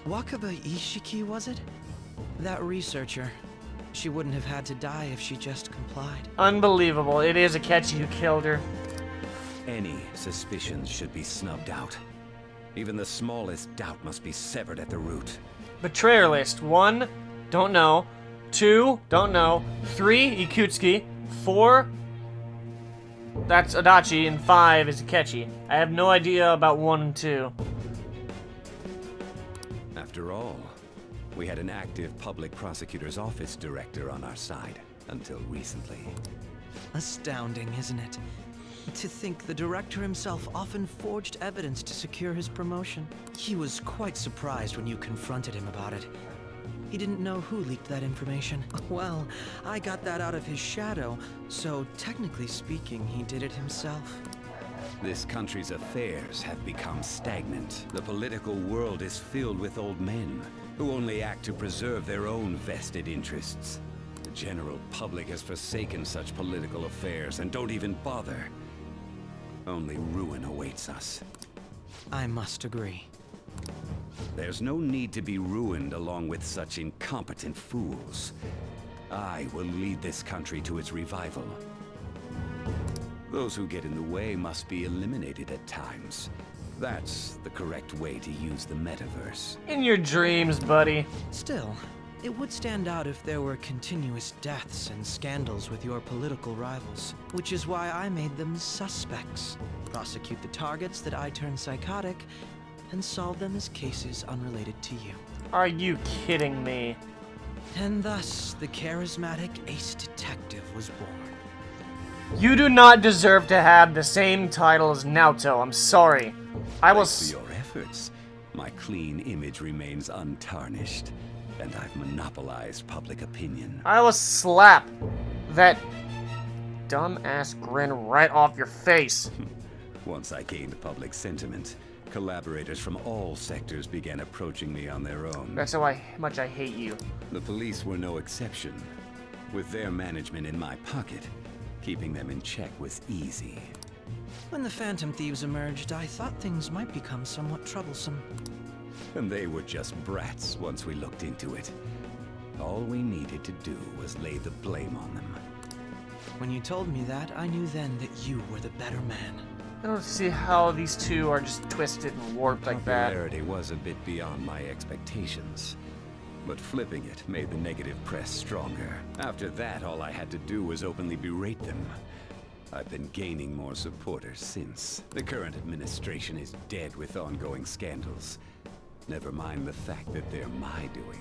Wakaba Ishiki, was it? That researcher. She wouldn't have had to die if she just complied. Unbelievable. It is Akechi who killed her. Any suspicions should be snubbed out. Even the smallest doubt must be severed at the root. Betrayer list. 1, don't know. 2, don't know. 3, Ikutsuki. 4, that's Adachi. And 5 is Akechi. I have no idea about 1 and 2. After all, we had an active public prosecutor's office director on our side, until recently. Astounding, isn't it? To think the director himself often forged evidence to secure his promotion. He was quite surprised when you confronted him about it. He didn't know who leaked that information. Well, I got that out of his shadow, so technically speaking, he did it himself. This country's affairs have become stagnant. The political world is filled with old men who only act to preserve their own vested interests. The general public has forsaken such political affairs and don't even bother. Only ruin awaits us. I must agree. There's no need to be ruined along with such incompetent fools. I will lead this country to its revival. Those who get in the way must be eliminated at times. That's the correct way to use the metaverse. In your dreams, buddy. Still, it would stand out if there were continuous deaths and scandals with your political rivals, which is why I made them suspects. Prosecute the targets that I turn psychotic, and solve them as cases unrelated to you. Are you kidding me? And thus, the charismatic ace detective was born. You do not deserve to have the same title as Naoto. I'm sorry. I will. Thanks to your efforts, my clean image remains untarnished, and I've monopolized public opinion. I will slap that dumbass grin right off your face. Once I gained public sentiment, collaborators from all sectors began approaching me on their own. That's how much I hate you. The police were no exception. With their management in my pocket, keeping them in check was easy. When the Phantom Thieves emerged, I thought things might become somewhat troublesome. And they were just brats once we looked into it. All we needed to do was lay the blame on them. When you told me that, I knew then that you were the better man. I don't see how these two are just twisted and warped like that. Popularity was a bit beyond my expectations. But flipping it made the negative press stronger. After that, all I had to do was openly berate them. I've been gaining more supporters since. The current administration is dead with ongoing scandals. Never mind the fact that they're my doing.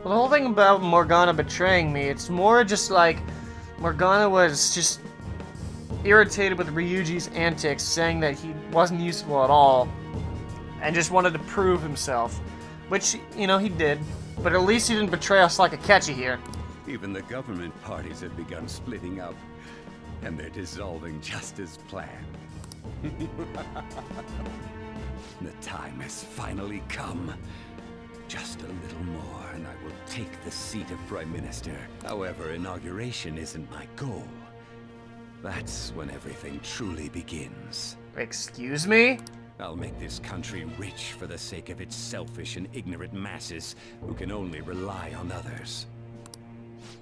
Well, the whole thing about Morgana betraying me, it's more just like Morgana was just irritated with Ryuji's antics, saying that he wasn't useful at all, and just wanted to prove himself. Which, you know, he did. But at least he didn't betray us like Akechi here. Even the government parties have begun splitting up, and they're dissolving just as planned. The time has finally come. Just a little more, and I will take the seat of Prime Minister. However, inauguration isn't my goal. That's when everything truly begins. Excuse me? I'll make this country rich for the sake of its selfish and ignorant masses who can only rely on others.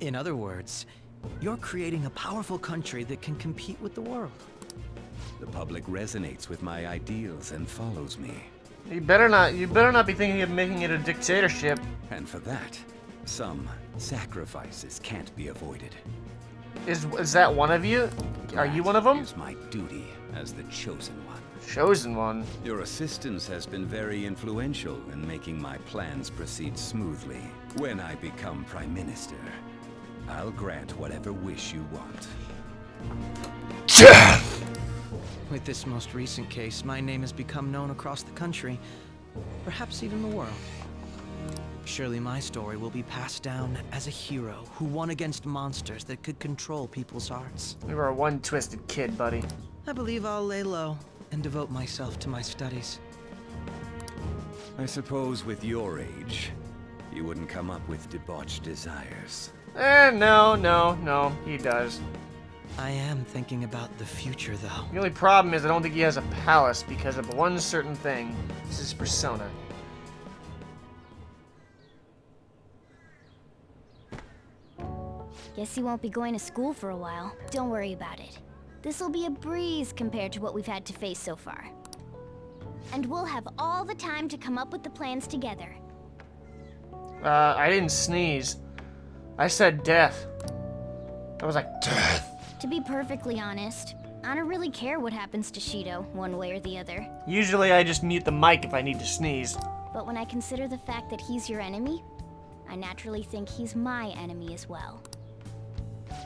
In other words, you're creating a powerful country that can compete with the world. The public resonates with my ideals and follows me. You better not be thinking of making it a dictatorship. And for that, some sacrifices can't be avoided. Is that one of you? Are you one of them? It's my duty as the chosen one. Chosen one? Your assistance has been very influential in making my plans proceed smoothly. When I become Prime Minister, I'll grant whatever wish you want. With this most recent case, my name has become known across the country, perhaps even the world. Surely my story will be passed down as a hero who won against monsters that could control people's hearts. You are one twisted kid, buddy. I believe I'll lay low and devote myself to my studies. I suppose with your age, you wouldn't come up with debauched desires. No, he does. I am thinking about the future, though. The only problem is I don't think he has a palace because of one certain thing. This is persona. Guess you won't be going to school for a while. Don't worry about it. This'll be a breeze compared to what we've had to face so far. And we'll have all the time to come up with the plans together. I didn't sneeze. I said death. I was like, death. To be perfectly honest, I don't really care what happens to Shido, one way or the other. Usually I just mute the mic if I need to sneeze. But when I consider the fact that he's your enemy, I naturally think he's my enemy as well.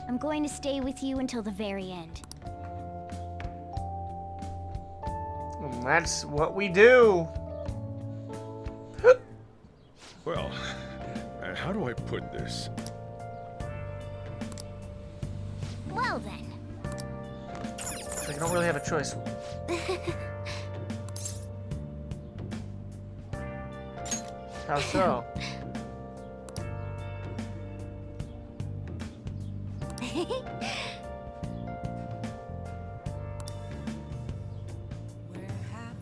I'm going to stay with you until the very end. And that's what we do. Well, how do I put this? Well then. I don't really have a choice. How so?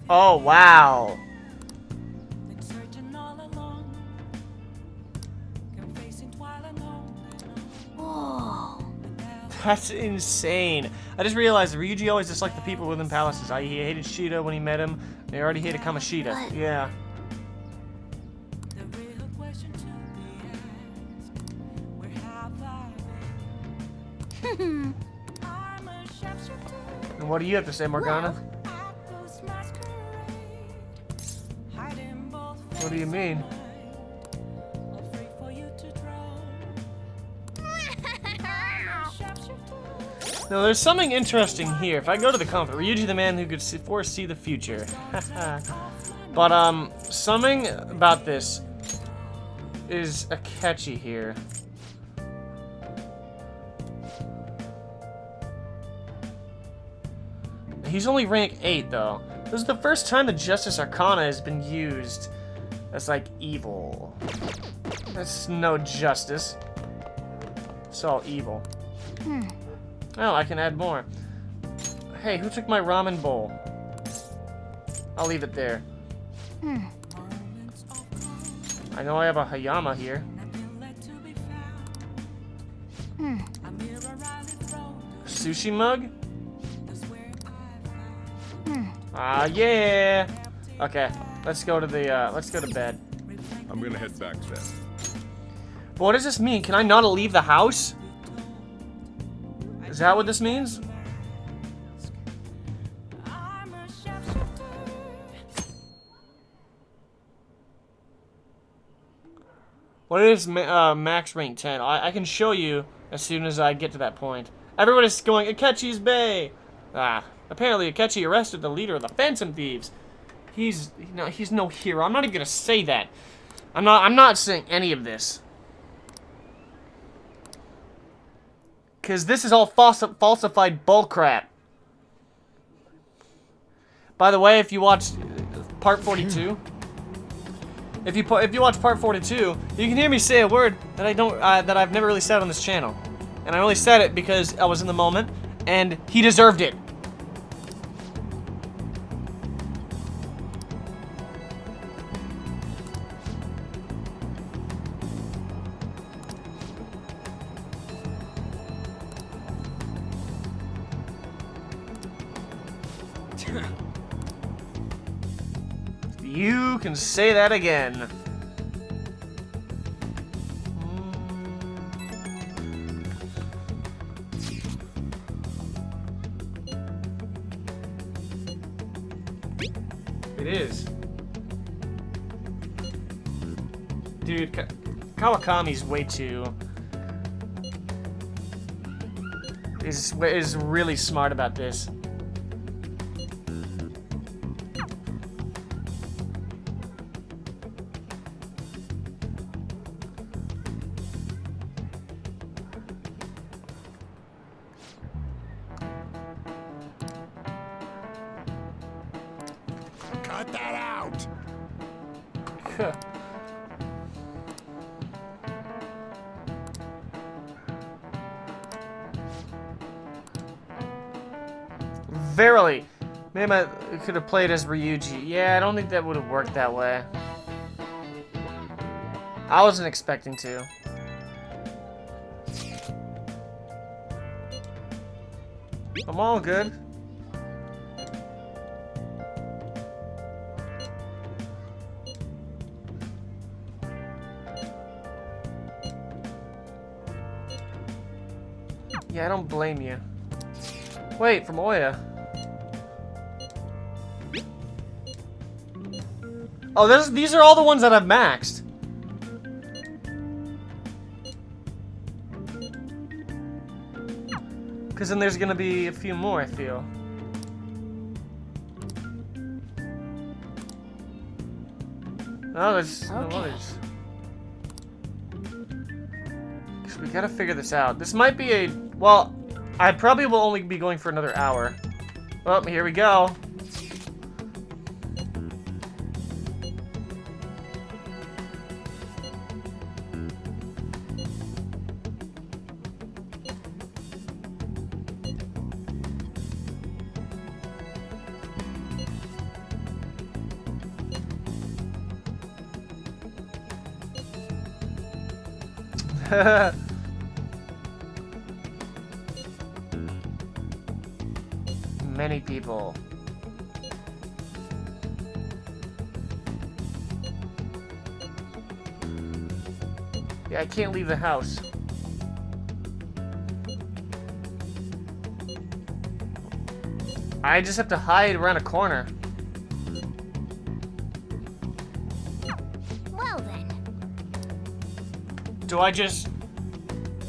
Oh, wow. Whoa. That's insane. I just realized that Ryuji always disliked the people within palaces. He hated Shido when he met him. They already hated Kamoshida. What? Yeah. And what do you have to say, Morgana? What do you mean? No, there's something interesting here. If I go to the comfort, Ryuji the man who could foresee the future. But, something about this is Akechi here. He's only rank 8, though. This is the first time the Justice Arcana has been used as, like, evil. That's no justice. It's all evil. Oh, I can add more. Hey, who took my ramen bowl? I'll leave it there. I know I have a Hayama here. Sushi mug? Ah, yeah. Okay, let's go to the let's go to bed. I'm gonna head back then. But what does this mean? Can I not leave the house? Is that what this means? What is max rank 10? I can show you as soon as I get to that point. Everybody's going, Akechi's Bay! Apparently Akechi arrested the leader of the Phantom Thieves. He's no hero. I'm not even gonna say that. I'm not saying any of this. Cause this is all falsified bullcrap. By the way, if you watch part 42, if you watch part 42, you can hear me say a word that that I've never really said on this channel, and I only said it because I was in the moment, and he deserved it. You can say that again. It is. Dude, Kawakami's way too... is really smart about this. Cut that out! Verily. Maybe I could have played as Ryuji. Yeah, I don't think that would have worked that way. I wasn't expecting to. I'm all good. Yeah, I don't blame you. Wait, from Oya. Oh, these are all the ones that I've maxed. Because then there's gonna be a few more, I feel. Oh, there's no others. Because we gotta figure this out. This might be a... Well, I probably will only be going for another hour. Well, here we go. Many people. Yeah, I can't leave the house. I just have to hide around a corner. Well then. Do I just...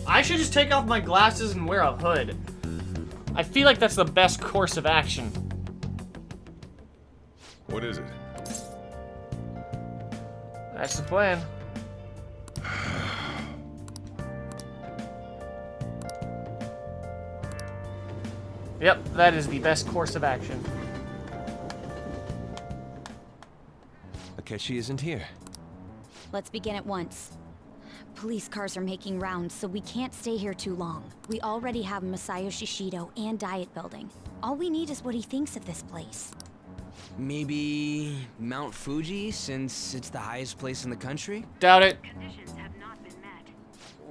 I should just take off my glasses and wear a hood. I feel like that's the best course of action. What is it? That's the plan. Yep, that is the best course of action. Akechi isn't here. Let's begin at once. Police cars are making rounds, so we can't stay here too long. We already have Masayoshi Shido and Diet Building. All we need is what he thinks of this place. Maybe Mount Fuji, since it's the highest place in the country? Doubt it. Conditions have not been met.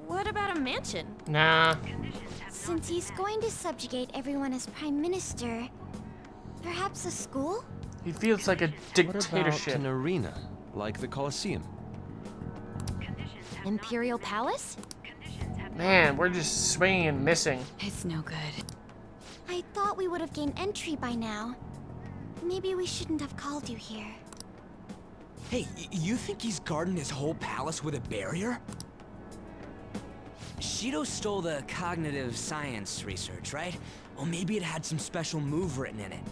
What about a mansion? Nah. Since he's going to subjugate everyone as Prime Minister, perhaps a school? He feels like a What about dictatorship. an arena, like the Colosseum? Imperial Palace? Man, we're just swinging and missing. It's no good. I thought we would have gained entry by now. Maybe we shouldn't have called you here. Hey, you think he's guarding his whole palace with a barrier? Shido stole the cognitive science research, right? Well, maybe it had some special move written in it.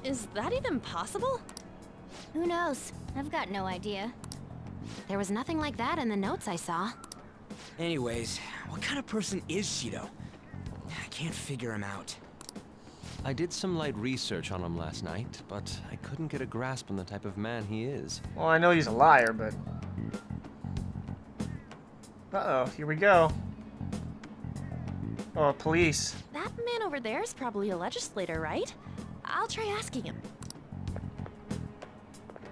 Is that even possible? Who knows? I've got no idea. There was nothing like that in the notes I saw. Anyways, what kind of person is Shido? I can't figure him out. I did some light research on him last night, but I couldn't get a grasp on the type of man he is. Well, I know he's a liar, but... Uh-oh, here we go. Oh, police. That man over there is probably a legislator, right? I'll try asking him.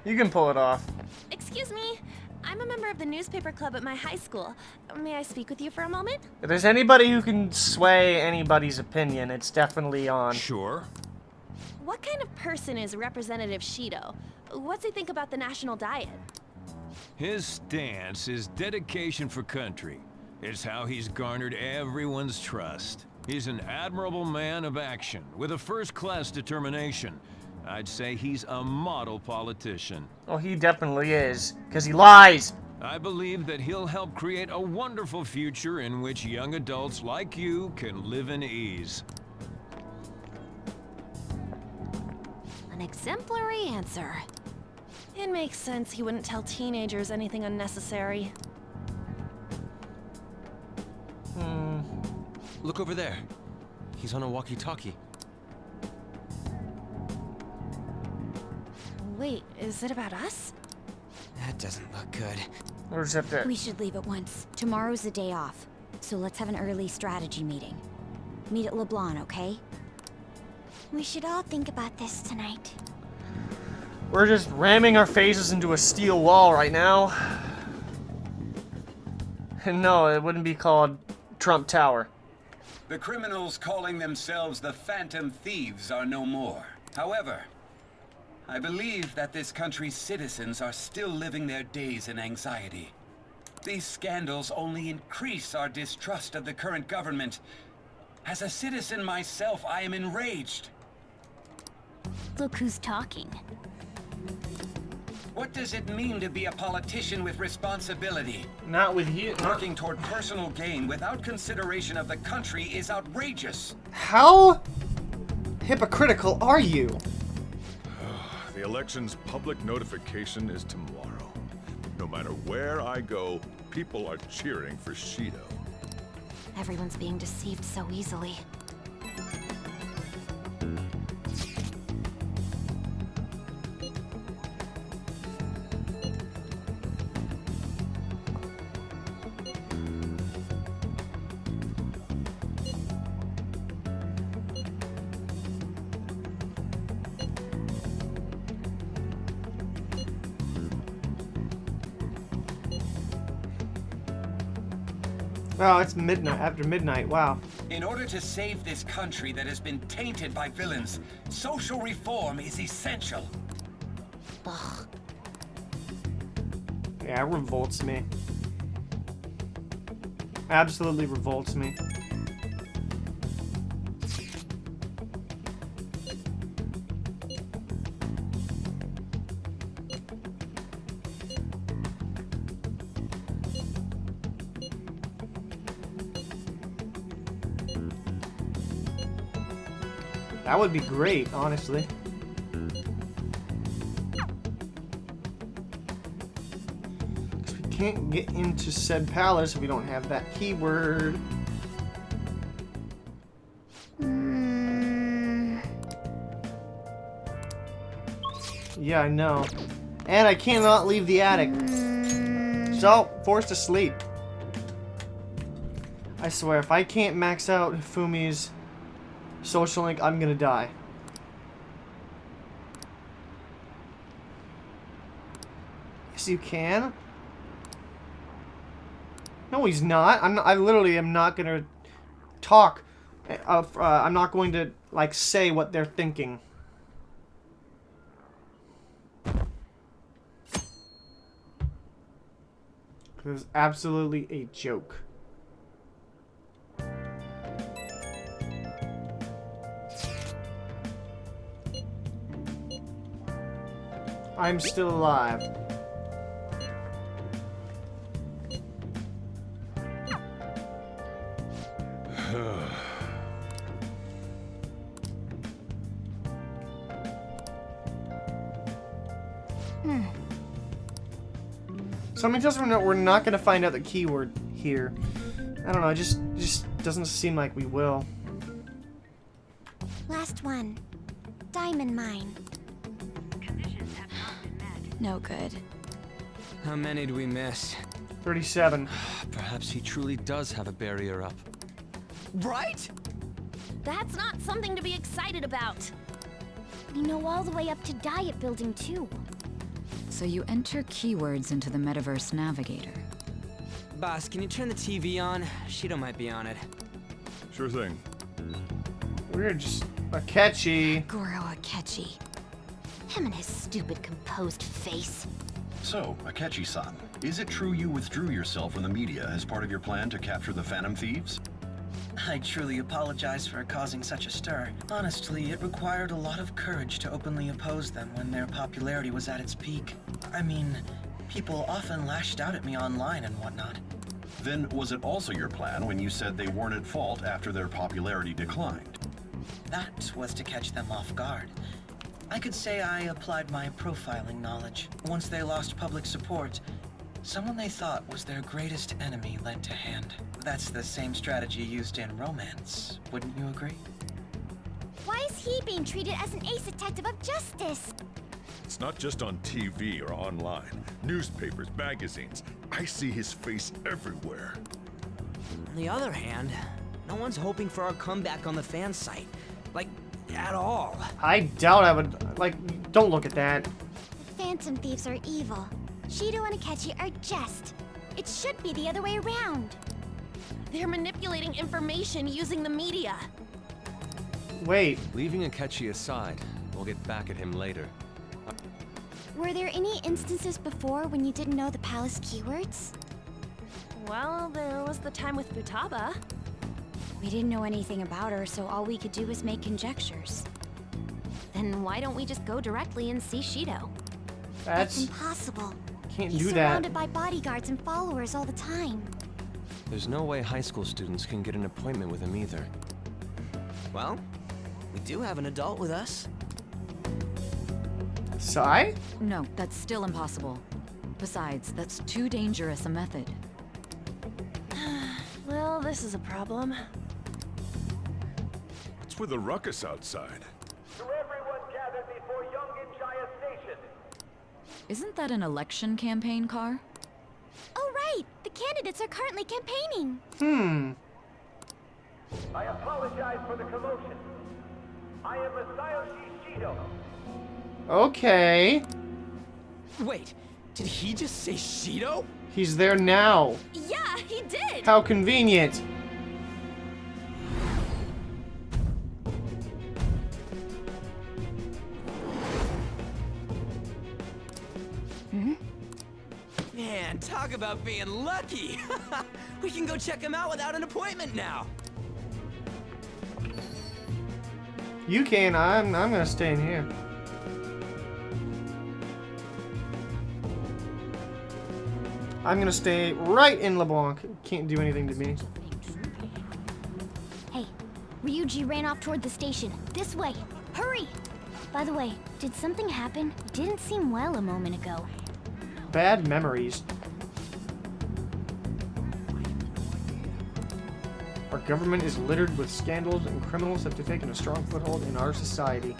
You can pull it off. Excuse me. I'm a member of the newspaper club at my high school. May I speak with you for a moment? If there's anybody who can sway anybody's opinion, it's definitely on. Sure. What kind of person is Representative Shido? What's he think about the national diet? His stance is dedication for country. It's how he's garnered everyone's trust. He's an admirable man of action, with a first-class determination. I'd say he's a model politician. Oh, he definitely is, because he lies. I believe that he'll help create a wonderful future in which young adults like you can live in ease. An exemplary answer. It makes sense he wouldn't tell teenagers anything unnecessary. Look over there. He's on a walkie-talkie. Wait, is it about us? That doesn't look good. Or is that the... We should leave at once. Tomorrow's the day off, so let's have an early strategy meeting. Meet at LeBlanc, okay? We should all think about this tonight. We're just ramming our faces into a steel wall right now. And no, it wouldn't be called Trump Tower. The criminals calling themselves the Phantom Thieves are no more. However, I believe that this country's citizens are still living their days in anxiety. These scandals only increase our distrust of the current government. As a citizen myself, I am enraged. Look who's talking. What does it mean to be a politician with responsibility? Not with you. Working toward personal gain without consideration of the country is outrageous. How hypocritical are you? The election's public notification is tomorrow. No matter where I go, people are cheering for Shido. Everyone's being deceived so easily. Oh, it's midnight. After midnight. Wow. In order to save this country that has been tainted by villains, social reform is essential. Ugh. Yeah, it revolts me. Absolutely revolts me. That would be great, honestly. Because we can't get into said palace if we don't have that keyword. Yeah, I know. And I cannot leave the attic. So, forced to sleep. I swear, if I can't max out Fumi's social link, I'm gonna die. Yes, you can. No, he's not. I literally am not gonna talk. I'm not going to like say what they're thinking. It was absolutely a joke. I'm still alive. Something tells me we're not going to find out the keyword here. I don't know, it just doesn't seem like we will. Last one. Diamond mine. No good. How many do we miss? 37. Perhaps he truly does have a barrier up. Right? That's not something to be excited about. We know all the way up to Diet Building, too. So you enter keywords into the Metaverse Navigator. Boss, can you turn the TV on? Shido might be on it. Sure thing. We're just Akechi. Goro Akechi. Him and his stupid composed face. So, Akechi-san, is it true you withdrew yourself from the media as part of your plan to capture the Phantom Thieves? I truly apologize for causing such a stir. Honestly, it required a lot of courage to openly oppose them when their popularity was at its peak. I mean, people often lashed out at me online and whatnot. Then was it also your plan when you said they weren't at fault after their popularity declined? That was to catch them off guard. I could say I applied my profiling knowledge. Once they lost public support, someone they thought was their greatest enemy lent a hand. That's the same strategy used in romance, wouldn't you agree? Why is he being treated as an ace detective of justice? It's not just on TV or online. Newspapers, magazines. I see his face everywhere. On the other hand, no one's hoping for our comeback on the fan site. Like, at all. I doubt I would, like, don't look at that. The Phantom Thieves are evil. Shido and Akechi are just. It should be the other way around. They're manipulating information using the media. Wait. Leaving Akechi aside, we'll get back at him later. Were there any instances before when you didn't know the palace keywords? Well, there was the time with Futaba. We didn't know anything about her, so all we could do was make conjectures. Then why don't we just go directly and see Shido? That's impossible. Can't He's do that. surrounded by bodyguards and followers all the time. There's no way high school students can get an appointment with him either. Well, we do have an adult with us. Sai? No, that's still impossible. Besides, that's too dangerous a method. Well, this is a problem. What's with the ruckus outside? To everyone gathered before Yongin Jaya Station. Isn't that an election campaign car? Oh, right! The candidates are currently campaigning. I apologize for the commotion. I am Masayoshi Shido. Okay. Wait, did he just say Shido? He's there now. Yeah, he did! How convenient. Man, talk about being lucky! We can go check him out without an appointment now! You can. I'm gonna stay in here. I'm gonna stay right in LeBlanc. Can't do anything to me. Hey, Ryuji ran off toward the station. This way. Hurry! By the way, did something happen? You didn't seem well a moment ago. Bad memories. Our government is littered with scandals and criminals have taken a strong foothold in our society.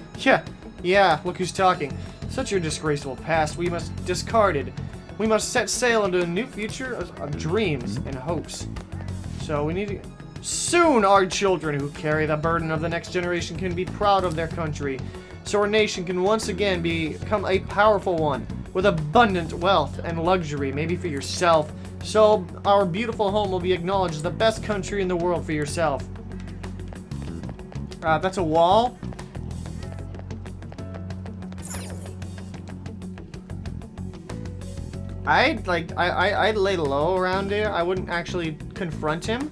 Yeah, look who's talking. Such a disgraceful past we must discard it. We must set sail into a new future of dreams and hopes. So we need to... Soon our children who carry the burden of the next generation can be proud of their country. So our nation can once again become a powerful one with abundant wealth and luxury, maybe for yourself. So our beautiful home will be acknowledged as the best country in the world for yourself. That's a wall. I'd lay low around here. I wouldn't actually confront him.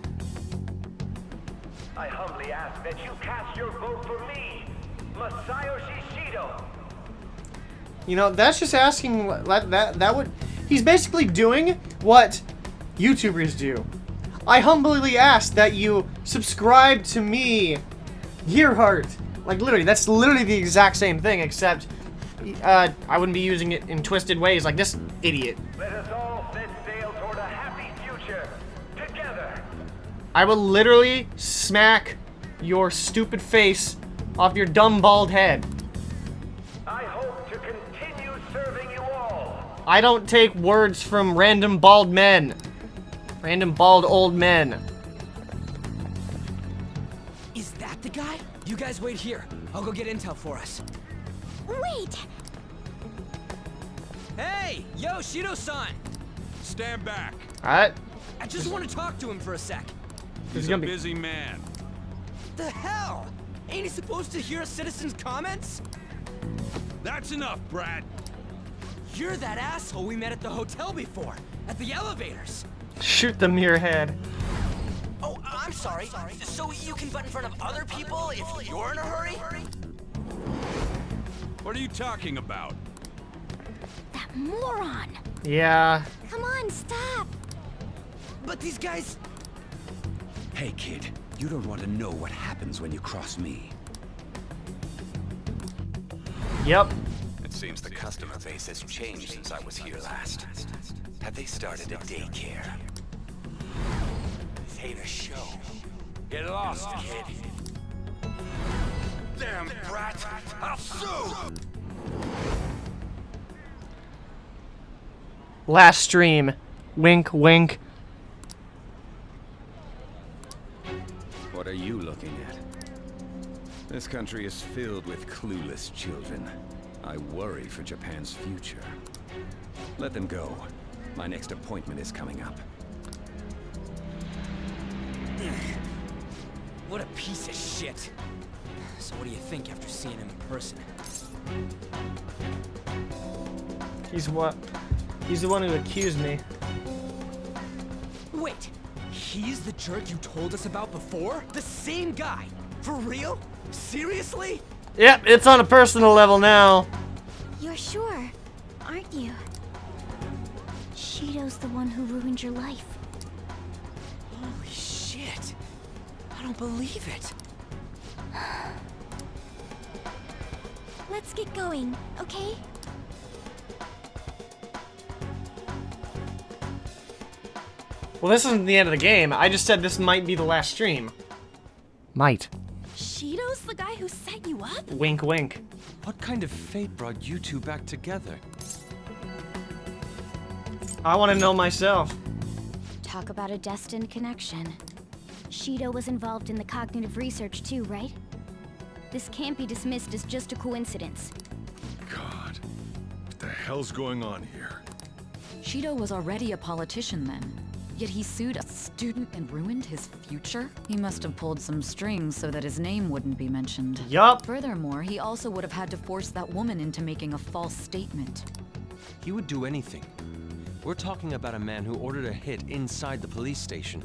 I humbly ask that you cast your vote for me, Masayoshi Shido. You know, that's just asking that would... He's basically doing what YouTubers do. I humbly ask that you subscribe to me, Gearhart. Like, literally, that's literally the exact same thing, except I wouldn't be using it in twisted ways like this idiot. Let us all set sail toward a happy future, together. I will literally smack your stupid face off your dumb bald head. I hope to continue serving you all. I don't take words from random bald men. Random bald old men. Is that the guy? You guys wait here. I'll go get intel for us. Wait! Hey! Yo, Shido-san! Stand back. Alright. I just want to talk to him for a sec. He's a busy man. The hell? Ain't he supposed to hear a citizen's comments? That's enough, Brad. You're that asshole we met at the hotel before, at the elevators. Shoot the mirror head. Oh, I'm sorry. So you can butt in front of other people if you're in a hurry? What are you talking about? That moron! Yeah. Come on, stop! But these guys... Hey, kid. You don't want to know what happens when you cross me. Yep. It seems the customer base has changed since I was here last. Have they started a daycare? This ain't a show. Get lost, kid. Damn brat! I'll sue! Last stream. Wink, wink. What are you looking at? This country is filled with clueless children. I worry for Japan's future. Let them go. My next appointment is coming up. What a piece of shit. So what do you think after seeing him in person? He's what? He's the one who accused me. Wait, he's the jerk you told us about before? The same guy? For real? Seriously? Yep, it's on a personal level now. You're sure, aren't you? Shido's the one who ruined your life. Holy shit. I don't believe it. Let's get going, okay? Well, this isn't the end of the game. I just said this might be the last stream. Might. Shido's the guy who set you up? Wink, wink. What kind of fate brought you two back together? I want to know myself. Talk about a destined connection. Shido was involved in the cognitive research too, right? This can't be dismissed as just a coincidence. God, what the hell's going on here? Shido was already a politician then. Yet he sued a student and ruined his future? He must have pulled some strings so that his name wouldn't be mentioned. Yup. Furthermore, he also would have had to force that woman into making a false statement. He would do anything. We're talking about a man who ordered a hit inside the police station.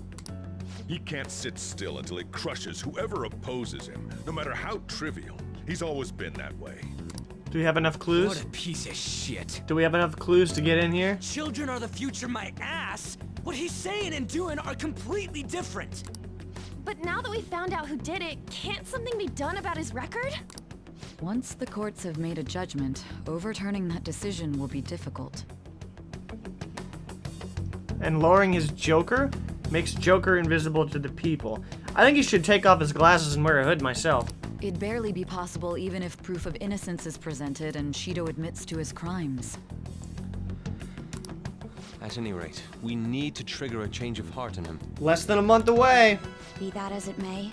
He can't sit still until he crushes whoever opposes him, no matter how trivial. He's always been that way. Do we have enough clues? What a piece of shit. Do we have enough clues to get in here? Children are the future, my ass. What he's saying and doing are completely different. But now that we found out who did it, can't something be done about his record? Once the courts have made a judgment, overturning that decision will be difficult. And lowering his Joker makes Joker invisible to the people. I think he should take off his glasses and wear a hood myself. It'd barely be possible even if proof of innocence is presented and Shido admits to his crimes. At any rate, we need to trigger a change of heart in him. Less than a month away. Be that as it may,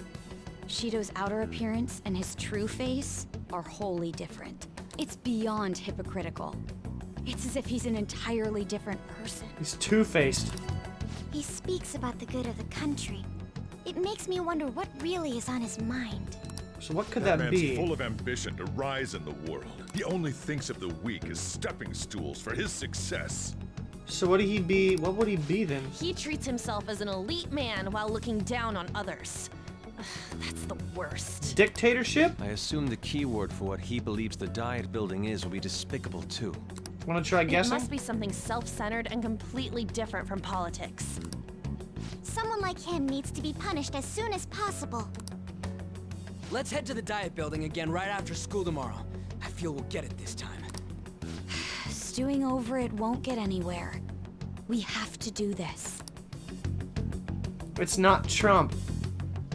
Shido's outer appearance and his true face are wholly different. It's beyond hypocritical. It's as if he's an entirely different person. He's two-faced. He speaks about the good of the country. It makes me wonder what really is on his mind. So what could That that man's be? full of ambition to rise in the world. He only thinks of the weak as stepping stools for his success. So what would he be? What would he be then? He treats himself as an elite man while looking down on others. That's the worst. Dictatorship? I assume the keyword for what he believes the Diet building is will be despicable too. Wanna try It guessing? must be something self-centered and completely different from politics. Someone like him needs to be punished as soon as possible. Let's head to the Diet building again right after school tomorrow. I feel we'll get it this time. Stewing over it won't get anywhere. We have to do this. It's not Trump.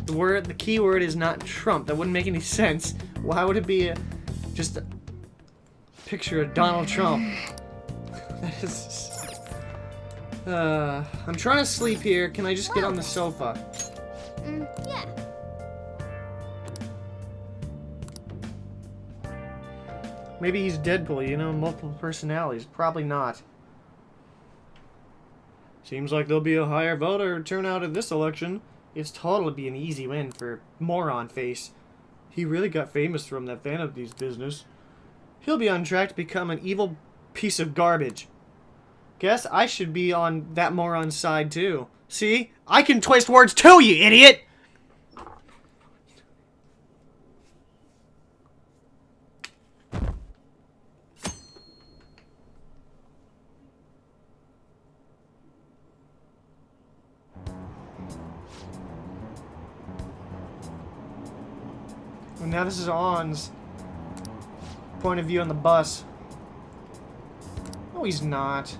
The keyword is not Trump. That wouldn't make any sense. Why would it be just a picture of Donald Trump? That is... I'm trying to sleep here. Can I just get on the sofa? Yeah. Maybe he's Deadpool, you know, multiple personalities. Probably not. Seems like there'll be a higher voter turnout in this election. It's totally be an easy win for Moron Face. He really got famous from that Phantom Thieves business. He'll be on track to become an evil piece of garbage. Guess I should be on that moron's side too. See? I can twist words too, you idiot! And now this is On's point of view on the bus. No, he's not.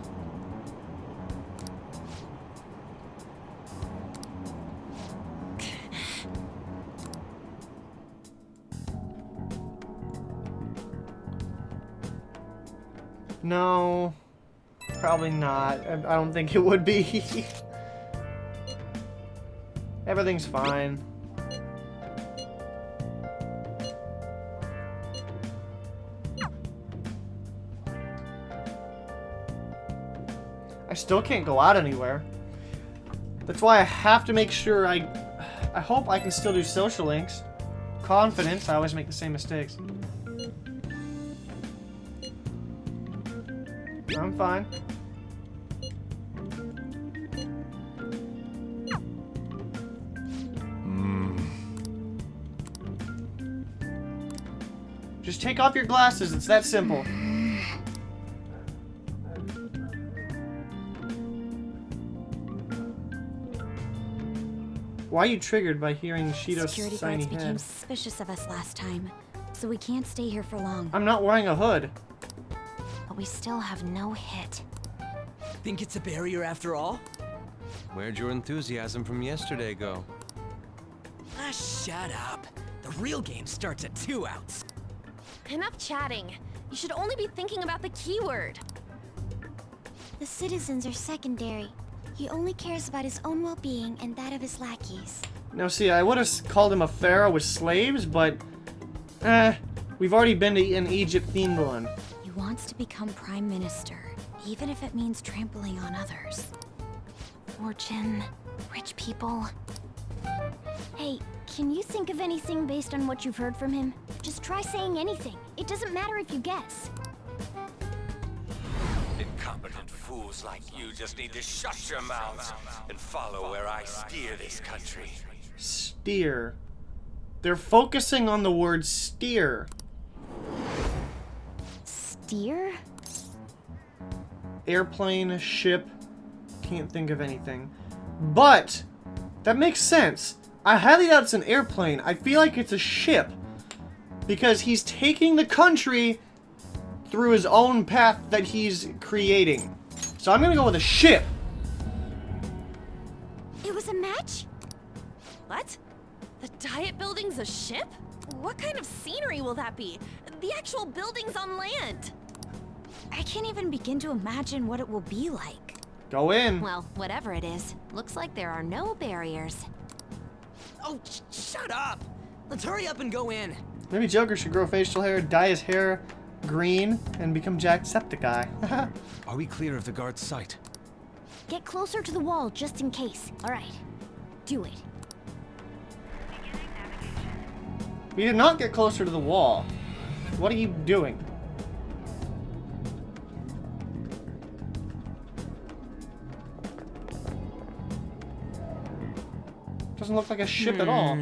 No, probably not. I don't think it would be. Everything's fine. I still can't go out anywhere. That's why I have to make sure I hope I can still do social links. Confidence, I always make the same mistakes. I'm fine. Just take off your glasses, it's that simple. Why are you triggered by hearing Shido's Security shiny guards became head? suspicious of us last time, so we can't stay here for long. I'm not wearing a hood. But we still have no hit. Think it's a barrier after all? Where'd your enthusiasm from yesterday go? Ah, shut up. The real game starts at 2 outs. Enough chatting. You should only be thinking about the keyword. The citizens are secondary. He only cares about his own well-being and that of his lackeys. Now see, I would have called him a pharaoh with slaves, but... we've already been to an Egypt-themed one. He wants to become prime minister, even if it means trampling on others. Fortune, rich people. Hey, can you think of anything based on what you've heard from him? Just try saying anything. It doesn't matter if you guess. Incompetent fools like you just need to shut your mouths and follow where I steer this country. Steer. They're focusing on the word steer. Steer? Airplane, ship, can't think of anything. But, that makes sense. I highly doubt it's an airplane. I feel like it's a ship. Because he's taking the country through his own path that he's creating. So I'm gonna go with a ship. It was a match? What? The Diet building's a ship? What kind of scenery will that be? The actual building's on land. I can't even begin to imagine what it will be like. Go in. Well, whatever it is, looks like there are no barriers. Oh, shut up! Let's hurry up and go in. Maybe Joker should grow facial hair, dye his hair green, and become Jacksepticeye. Are we clear of the guard's sight? Get closer to the wall just in case. Alright. Do it. We did not get closer to the wall. What are you doing? Doesn't look like a ship at all.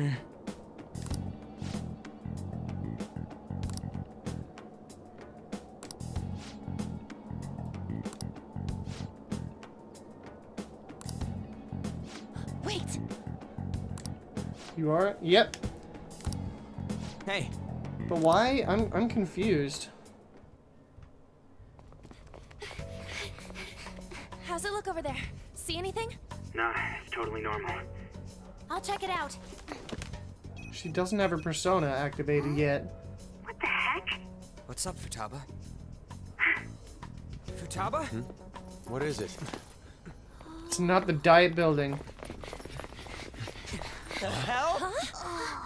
You are? Yep. Hey. But why? I'm confused. How's it look over there? See anything? Nah, it's totally normal. I'll check it out. She doesn't have her persona activated yet. What the heck? What's up, Futaba? Futaba? What is it? It's not the diet building. The hell? Huh?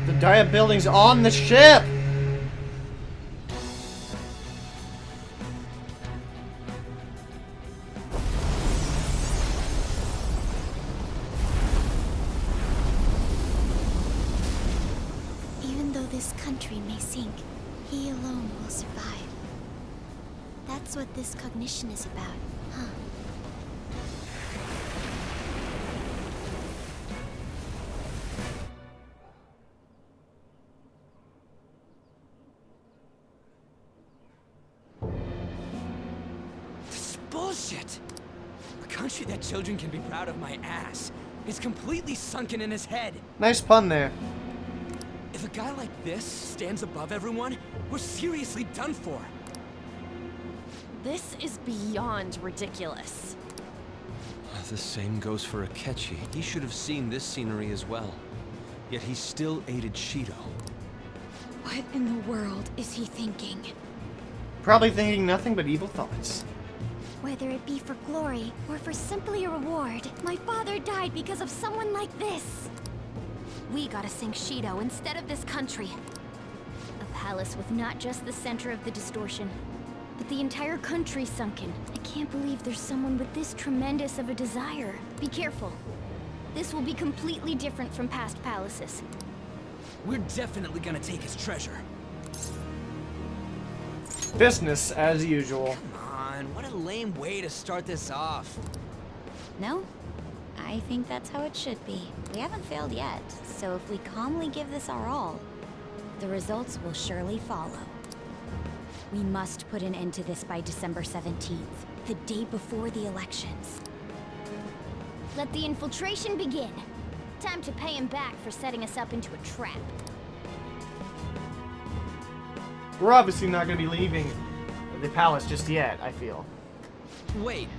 The diet building's on the ship! Even though this country may sink, he alone will survive. That's what this cognition is about, huh? This is bullshit! A country that children can be proud of my ass is completely sunken in his head. Nice pun there. If a guy like this stands above everyone, we're seriously done for. This is beyond ridiculous. The same goes for Akechi. He should have seen this scenery as well. Yet he still aided Shido. What in the world is he thinking? Probably thinking nothing but evil thoughts. Whether it be for glory or for simply a reward, my father died because of someone like this. We gotta sink Shido instead of this country. A palace with not just the center of the distortion, but the entire country sunken. I can't believe there's someone with this tremendous of a desire. Be careful. This will be completely different from past palaces. We're definitely gonna take his treasure. Business as usual. Come on, what a lame way to start this off. No? I think that's how it should be. We haven't failed yet, so if we calmly give this our all, the results will surely follow. We must put an end to this by December 17th, the day before the elections. Let the infiltration begin. Time to pay him back for setting us up into a trap. We're obviously not going to be leaving the palace just yet, I feel. Wait.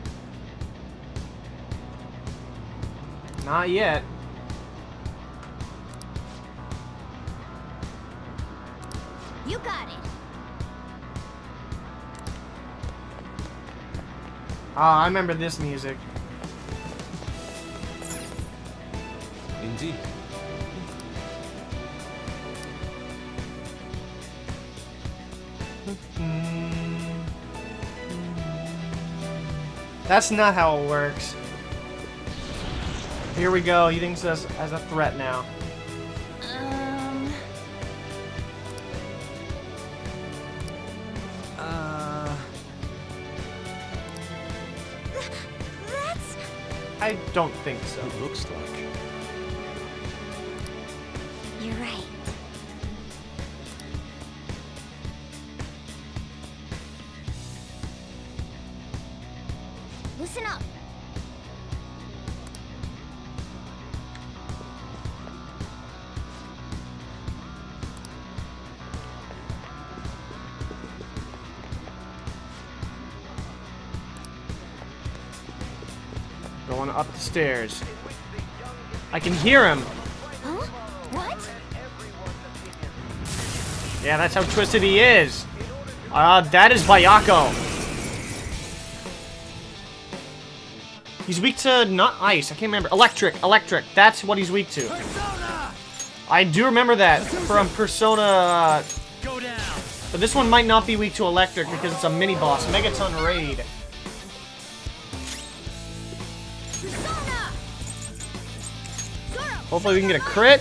Not yet. You got it. Ah, I remember this music. Indeed. That's not how it works. Here we go. He thinks us as a threat now. That's... I don't think so. It looks like. You're right. Listen up. Going up the stairs. I can hear him. Huh? What? Yeah, that's how twisted he is. That is Bayako. He's weak to not ice. I can't remember. Electric. Electric. That's what he's weak to. I do remember that from Persona. Go down. But this one might not be weak to electric because it's a mini boss. Megaton Raid. Hopefully we can get a crit.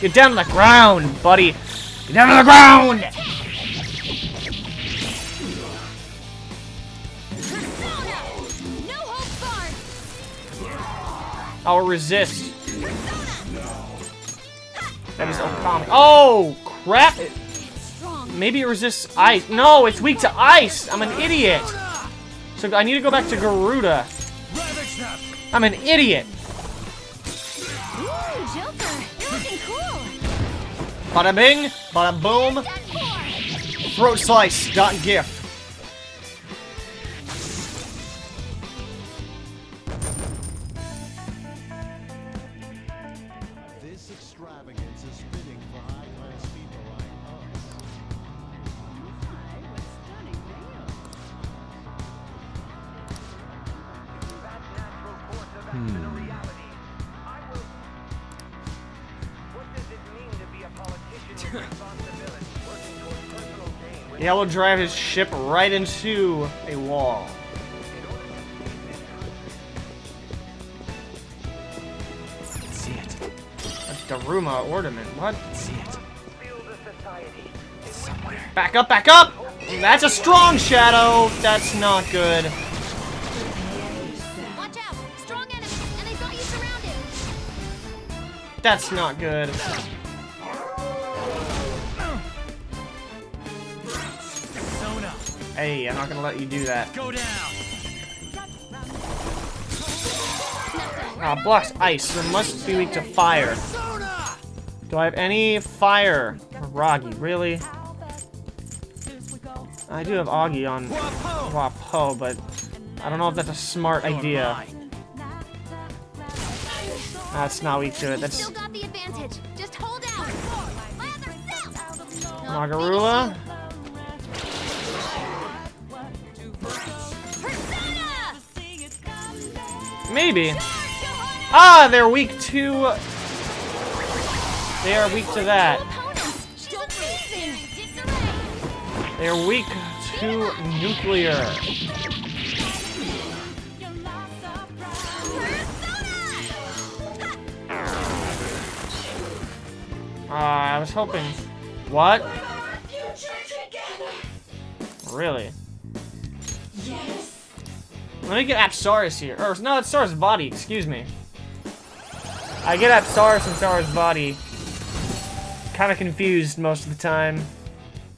Get down to the ground, buddy. Get down to the ground. I'll resist. That is Okami. Oh, crap. Strong. Maybe it resists ice. No, it's weak to ice. I'm an idiot. So I need to go back to Garuda. I'm an idiot. Ooh, Joker, you're looking cool. Bada bing, bada boom. Throat slice. Dot gif. This extravagance is fitting for high-class people like us. Yeah, we'll drive his ship right into a wall. See it. That's Daruma ornament. What? See it. It's somewhere. Back up, back up! That's a strong shadow. That's not good. Watch out! Strong enemies, and they've got you surrounded. That's not good. Hey, I'm not gonna let you do that. Go down. Blocks ice. There must be weak to fire. Do I have any fire? Ragi, really? I do have Augie on Wapo, but I don't know if that's a smart idea. That's not weak to it. That's Still got the advantage. Just hold out. My other self. Nagarula. Maybe. Ah, they're weak to. They are weak to that. They're weak to nuclear. I was hoping. What? Really? Yes. Let me get Apsaris here. Or, no, it's Sar's body, excuse me. I get Apsaris and Sar's body. Kind of confused most of the time.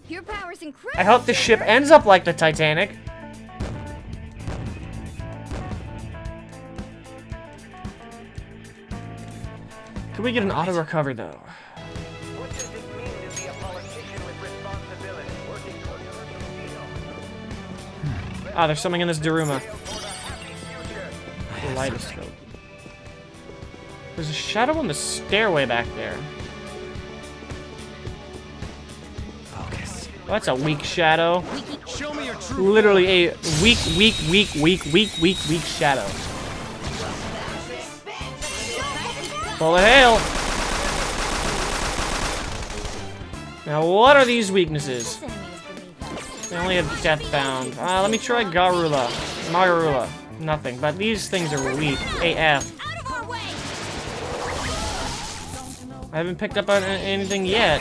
Your power's incredible. I hope the ship ends up like the Titanic. Can we get an auto recover though? Ah, there's something in this Daruma. Kaleidoscope. There's a shadow on the stairway back there. Focus. Oh, that's a weak shadow. Show me your true. Literally a weak shadow. Bullet hail. Now, what are these weaknesses? They only have Deathbound. Let me try Garula. Magarula. Nothing. But these things are weak. AF. I haven't picked up on anything yet.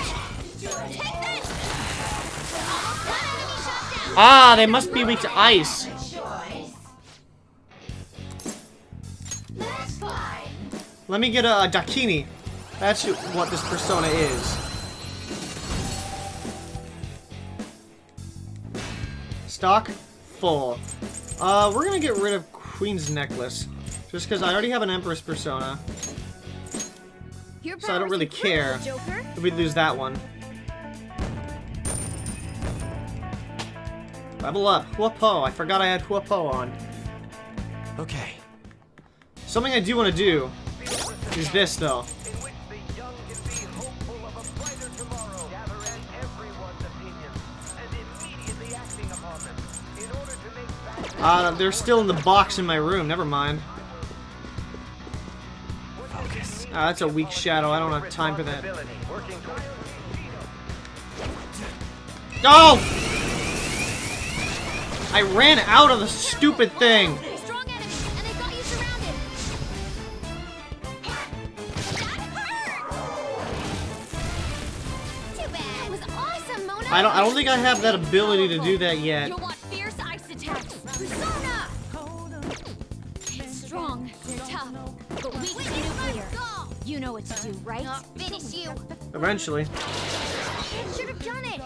Ah, they must be weak to ice. Let me get a Dakini. That's what this persona is. Stock full. We're gonna get rid of Queen's Necklace. Just because I already have an Empress persona. So I don't really care if we lose that one. Level up. Huapo. I forgot I had Huapo on. Okay. Something I do want to do is this, though. They're still in the box in my room. Never mind. Focus. That's a weak shadow. I don't have time for that. Oh! I ran out of the stupid thing. Strong enemies, and they've got you surrounded. Too bad. That was awesome, Mona. I don't think I have that ability to do that yet. You'll want fierce ice attacks. Persona. It's strong, tough, but weak to nuclear. You know what to do, right? Finish you. Eventually. Should have done it.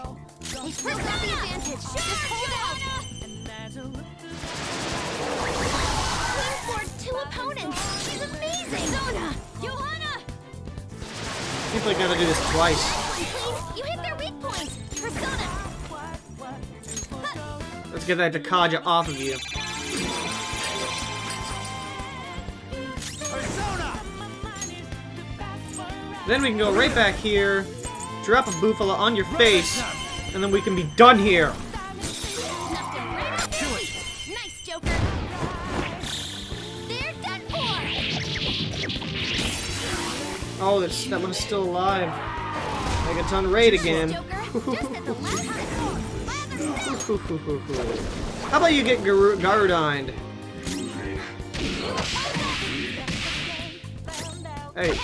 They still got the advantage. Just hold out. Queen floored 2 opponents. She's amazing. Persona, Johanna. I think I gotta do this twice. Queen, you hit their weak points. Persona. Let's get that Dakaja off of you. Then we can go right back here, drop a Bufala on your face, and then we can be done here. Nice, Joker. They're done for. Oh, that one's still alive. Megaton Raid again. How about you get Garudined? Hey,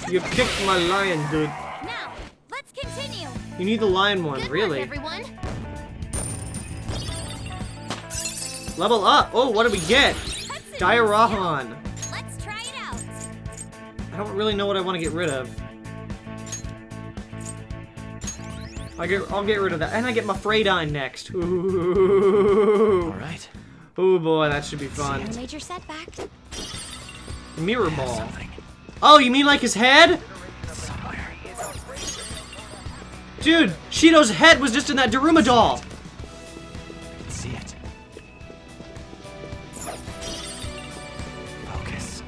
you picked my lion, dude. Now, let's continue. You need the lion one, really? Everyone. Level up. Oh, what do we get? Diarahan. Let's try it out. I don't really know what I want to get rid of. I'll get rid of that, and I get my Freydine next. Ooh. All right. Oh boy, that should be fun. A major setback. Mirror ball. Oh, you mean like his head? Dude, Shido's head was just in that Daruma doll. I can see it. Focus.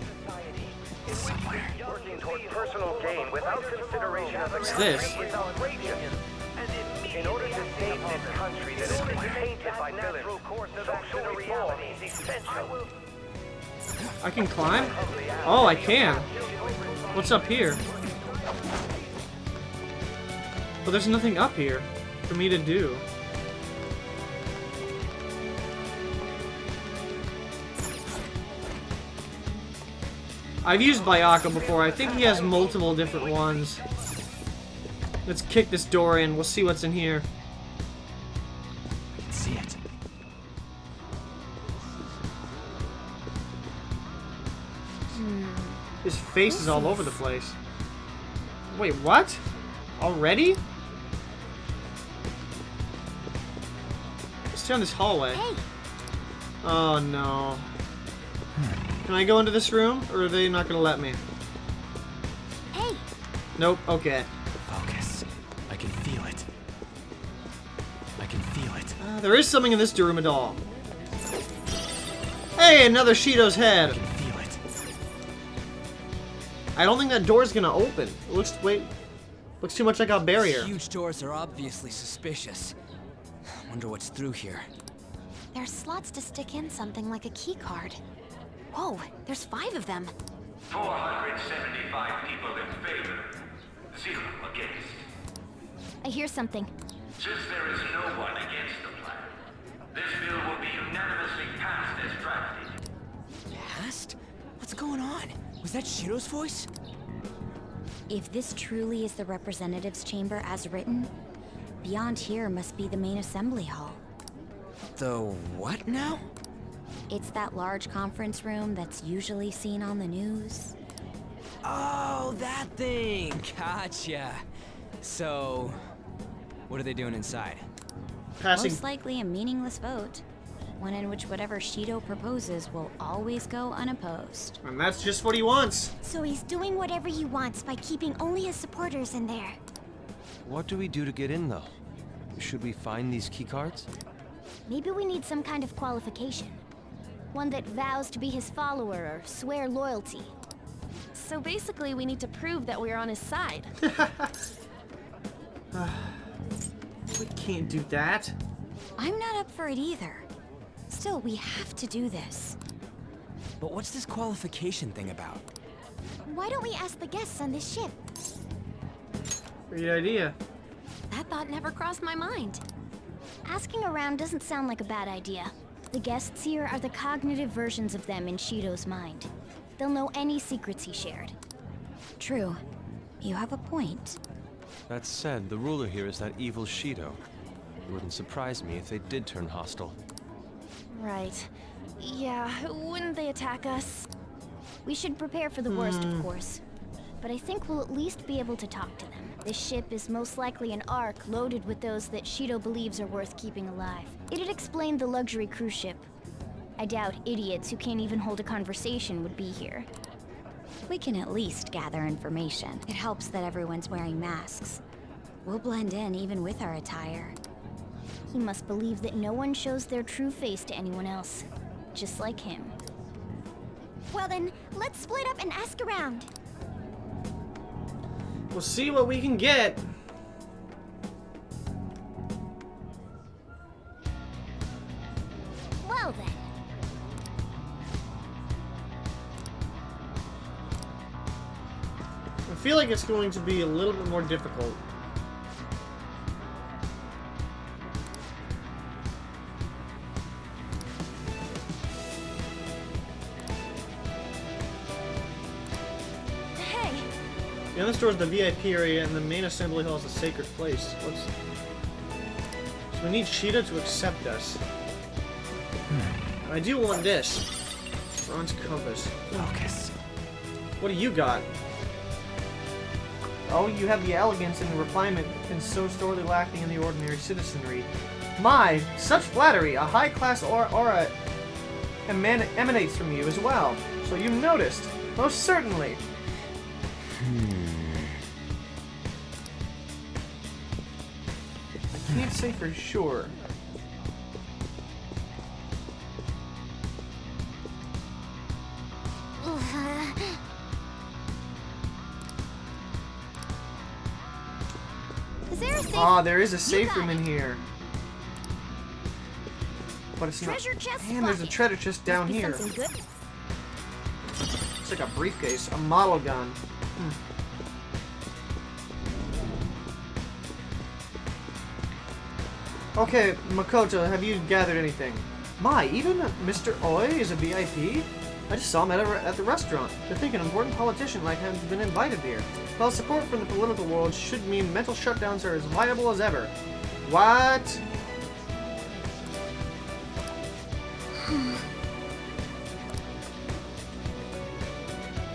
It's somewhere. Working toward personal gain without consideration of the What's this? is outrageous. In order to save this country that has been tainted by villains, social reality is essential. I can climb? Oh, I can. What's up here? Well, there's nothing up here for me to do. I've used Bayaka before. I think he has multiple different ones. Let's kick this door in. We'll see what's in here. I can see it. His face is all over the place. Wait, what? Already? Let's down this hallway. Hey. Oh no. Can I go into this room, or are they not gonna let me? Hey. Nope, okay. Focus. I can feel it. I can feel it. There is something in this Daruma doll. Hey, another Shido's head. I can feel it. I don't think that door's gonna open. It looks looks too much like a barrier. Huge doors are obviously suspicious. Wonder what's through here. There's slots to stick in something like a key card. Whoa, there's 5 of them. 475 people in favor, 0 against. I hear something. Since there is no one against the plan, this bill will be unanimously passed as drafted. Passed? What's going on? Was that Shiro's voice? If this truly is the representatives' chamber as written, beyond here must be the main assembly hall. The what now? It's that large conference room that's usually seen on the news. Oh, that thing! Gotcha. So, what are they doing inside? Passing. Most likely a meaningless vote. One in which whatever Shido proposes will always go unopposed. And that's just what he wants. So he's doing whatever he wants by keeping only his supporters in there. What do we do to get in, though? Should we find these keycards? Maybe we need some kind of qualification. One that vows to be his follower or swear loyalty. So basically, we need to prove that we're on his side. We can't do that. I'm not up for it either. Still, we have to do this. But what's this qualification thing about? Why don't we ask the guests on this ship? Great idea. That thought never crossed my mind. Asking around doesn't sound like a bad idea. The guests here are the cognitive versions of them in Shido's mind. They'll know any secrets he shared. True. You have a point. That said, the ruler here is that evil Shido. It wouldn't surprise me if they did turn hostile. Right. Yeah, wouldn't they attack us? We should prepare for the worst, of course. But I think we'll at least be able to talk to them. This ship is most likely an Ark loaded with those that Shido believes are worth keeping alive. It'd explain the luxury cruise ship. I doubt idiots who can't even hold a conversation would be here. We can at least gather information. It helps that everyone's wearing masks. We'll blend in even with our attire. He must believe that no one shows their true face to anyone else. Just like him. Well then, let's split up and ask around. We'll see what we can get. Well then. I feel like it's going to be a little bit more difficult. Hey! The other store is the VIP area, and the main assembly hall is a sacred place. So we need Shido to accept us. I do want this. Bronze compass. Focus. What do you got? Oh, you have the elegance and refinement and so sorely lacking in the ordinary citizenry. My, such flattery! A high-class aura emanates from you as well. So you noticed. Most certainly. I can't say for sure. Is there a safe? Ah, there is a safe room in here. But it's not. Treasure chest. Man, there's a treasure chest down Must be here. something good. It's like a briefcase, a model gun. Okay, Makoto, have you gathered anything? My, even Mr. Oi is a VIP? I just saw him at the restaurant. To think an important politician like him has been invited here. While support from the political world should mean mental shutdowns are as viable as ever. What?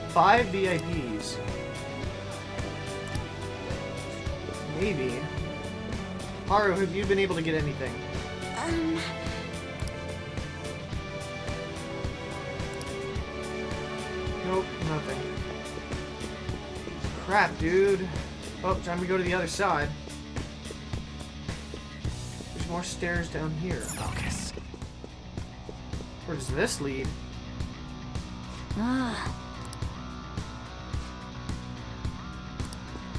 Five VIPs. Maybe. Haru, have you been able to get anything? Nope, nothing. Crap, dude. Oh, time to go to the other side. There's more stairs down here. Focus. Where does this lead?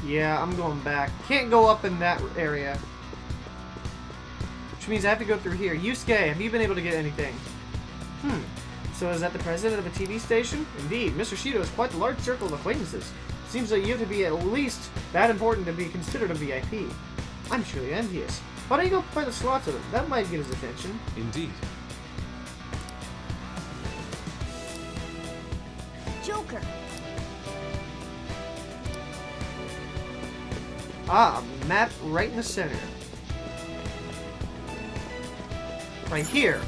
Yeah, I'm going back. Can't go up in that area. Which means I have to go through here. Yusuke, have you been able to get anything? So is that the president of a TV station? Indeed, Mr. Shido has quite a large circle of acquaintances. Seems like you have to be at least that important to be considered a VIP. I'm surely envious. Why don't you go play the slots with him? That might get his attention. Indeed. Joker. Ah, a map right in the center. Right here.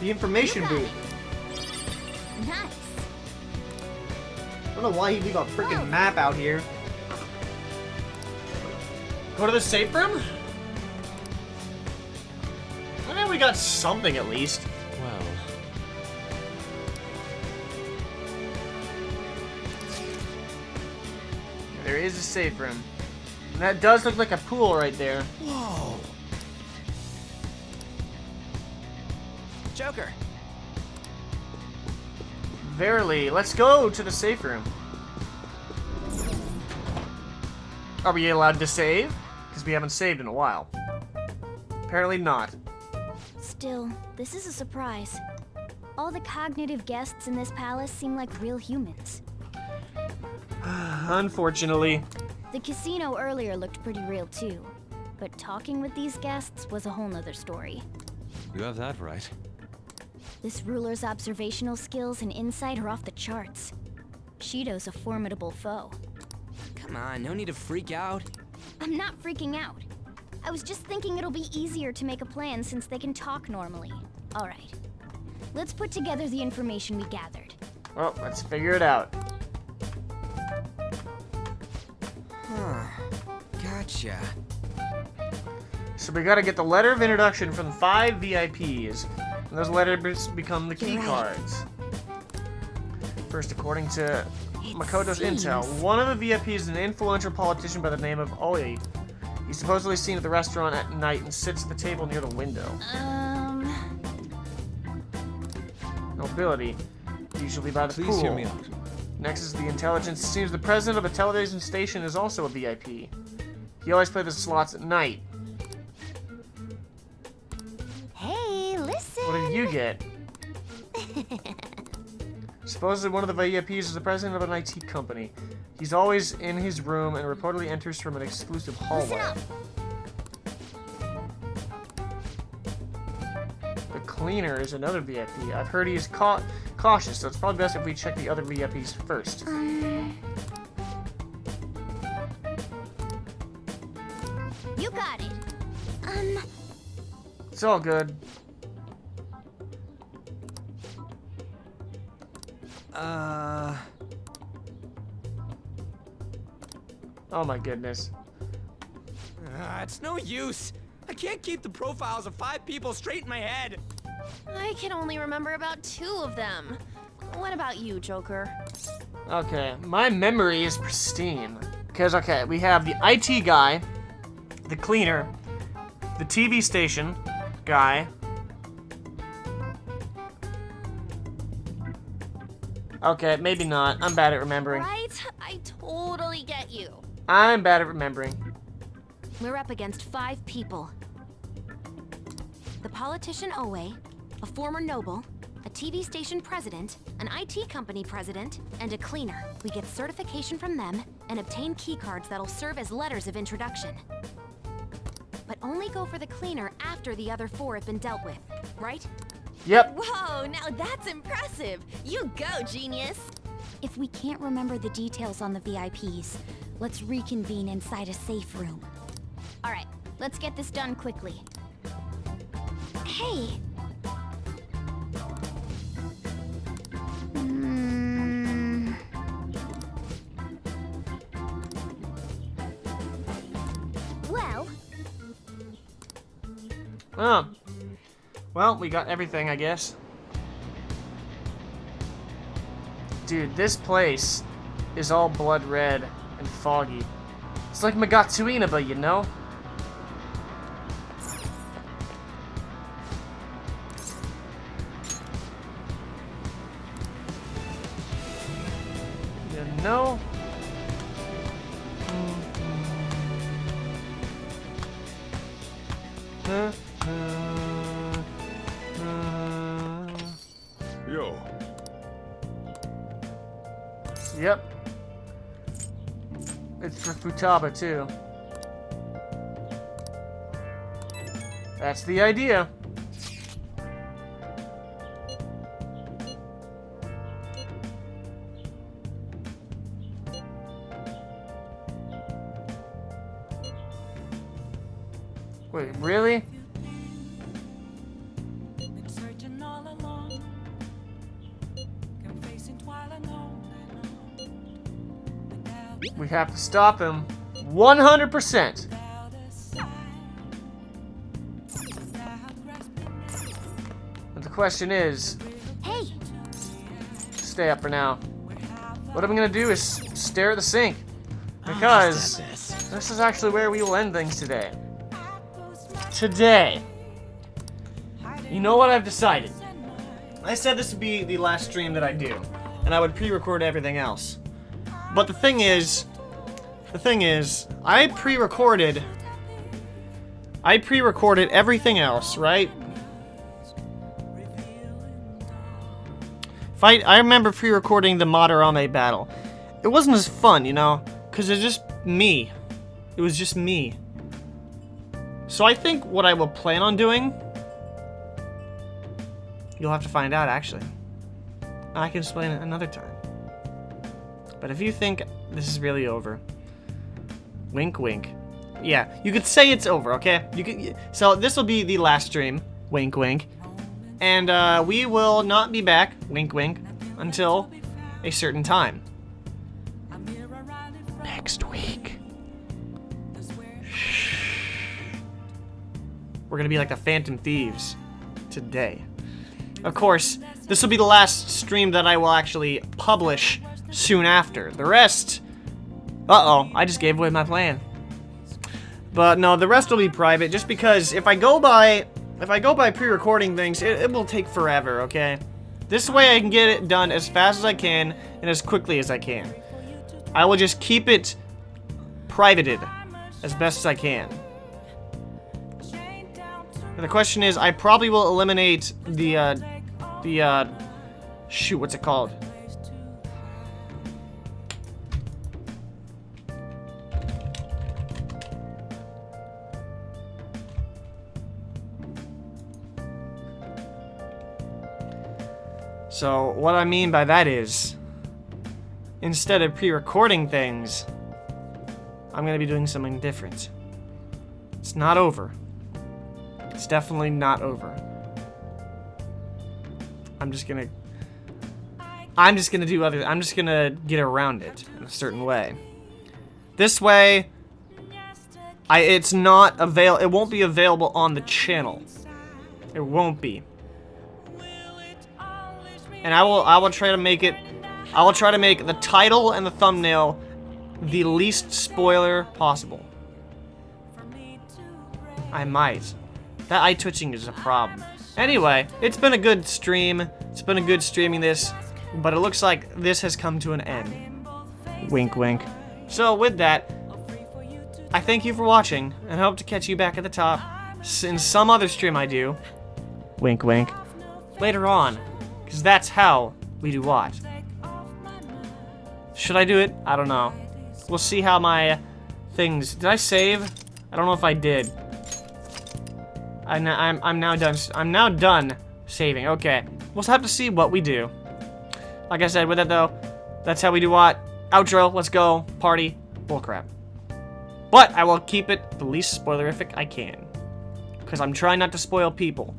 The information booth. Nice. I don't know why he'd leave a freaking map out here. Go to the safe room? I mean, we got something at least. Well, There is a safe room. And that does look like a pool right there. Whoa. Joker. Verily, let's go to the safe room. Are we allowed to save? Because we haven't saved in a while. Apparently not. Still, this is a surprise. All the cognitive guests in this palace seem like real humans. Unfortunately. The casino earlier looked pretty real too. But talking with these guests was a whole nother story. you have that right. This ruler's observational skills and insight are off the charts. Shido's a formidable foe. Come on, no need to freak out. I'm not freaking out. I was just thinking it'll be easier to make a plan since they can talk normally. Alright. Let's put together the information we gathered. Well, let's figure it out. Huh. Gotcha. So we gotta get the letter of introduction from 5 VIPs. And those letters become the key cards. First, according to Makoto's intel, one of the VIPs is an influential politician by the name of Oi. He's supposedly seen at the restaurant at night and sits at the table near the window. Nobility, usually by the pool. Please hear me out. Next is the intelligence. It seems the president of a television station is also a VIP. He always plays the slots at night. Hey, listen. What did you get? Supposedly one of the VIPs is the president of an IT company. He's always in his room and reportedly enters from an exclusive hallway. The cleaner is another VIP. I've heard he is cautious, so it's probably best if we check the other VIPs first. You got it. It's all good. Oh my goodness. It's no use. I can't keep the profiles of 5 people straight in my head. I can only remember about 2 of them. What about you, Joker? Okay, my memory is pristine. Because, okay, we have the IT guy, the cleaner, the TV station guy. Okay, maybe not. I'm bad at remembering. Right? I totally get you. I'm bad at remembering. We're up against 5 people. The politician Owe, a former noble, a TV station president, an IT company president, and a cleaner. We get certification from them and obtain keycards that'll serve as letters of introduction. But only go for the cleaner after the other 4 have been dealt with, right? Yep. Whoa, now that's impressive. You go, genius. If we can't remember the details on the VIPs, let's reconvene inside a safe room. All right, let's get this done quickly. Hey. Well. Oh. Well, we got everything, I guess. Dude, this place is all blood red and foggy. It's like Magatsuinaba, you know? You know? Yo. Yep. It's for Futaba, too. That's the idea. Wait, really? We have to stop him 100%. But the question is, Hey. Stay up for now. What I'm gonna do is stare at the sink, because this is actually where we will end things today. Today. You know what I've decided? I said this would be the last stream that I do, and I would pre-record everything else. But the thing is, I pre-recorded everything else, right? I remember pre-recording the Madarame battle. It wasn't as fun, you know, because it's just me. It was just me. So I think what I will plan on doing, you'll have to find out, actually. I can explain it another time. But if you think this is really over, wink, wink. Yeah, you could say it's over, okay? So this will be the last stream, wink, wink. And we will not be back, wink, wink, until a certain time. Next week. We're gonna be like the Phantom Thieves today. Of course, this will be the last stream that I will actually publish soon after. The rest... Uh-oh, I just gave away my plan. But no, the rest will be private, just because if I go by pre-recording things, it will take forever, okay? This way I can get it done as fast as I can and as quickly as I can. I will just keep it privated as best as I can. And the question is, I probably will eliminate shoot, what's it called? So, what I mean by that is, instead of pre-recording things, I'm gonna be doing something different. It's not over. It's definitely not over. I'm just gonna get around it in a certain way. This way, it won't be available on the channel. It won't be. And I will try to make the title and the thumbnail the least spoiler possible. I might. That eye twitching is a problem. Anyway, it's been a good stream. It's been a good streaming this, but it looks like this has come to an end. Wink, wink. So with that, I thank you for watching, and hope to catch you back at the top in some other stream I do. Wink, wink. Later on, because that's how we do what. Should I do it? I don't know. We'll see how my things... Did I save? I don't know if I did. I'm now done. I'm now done saving. Okay. We'll have to see what we do. Like I said, with that though, that's how we do what. Outro. Let's go. Party. Bullcrap. But I will keep it the least spoilerific I can, because I'm trying not to spoil people.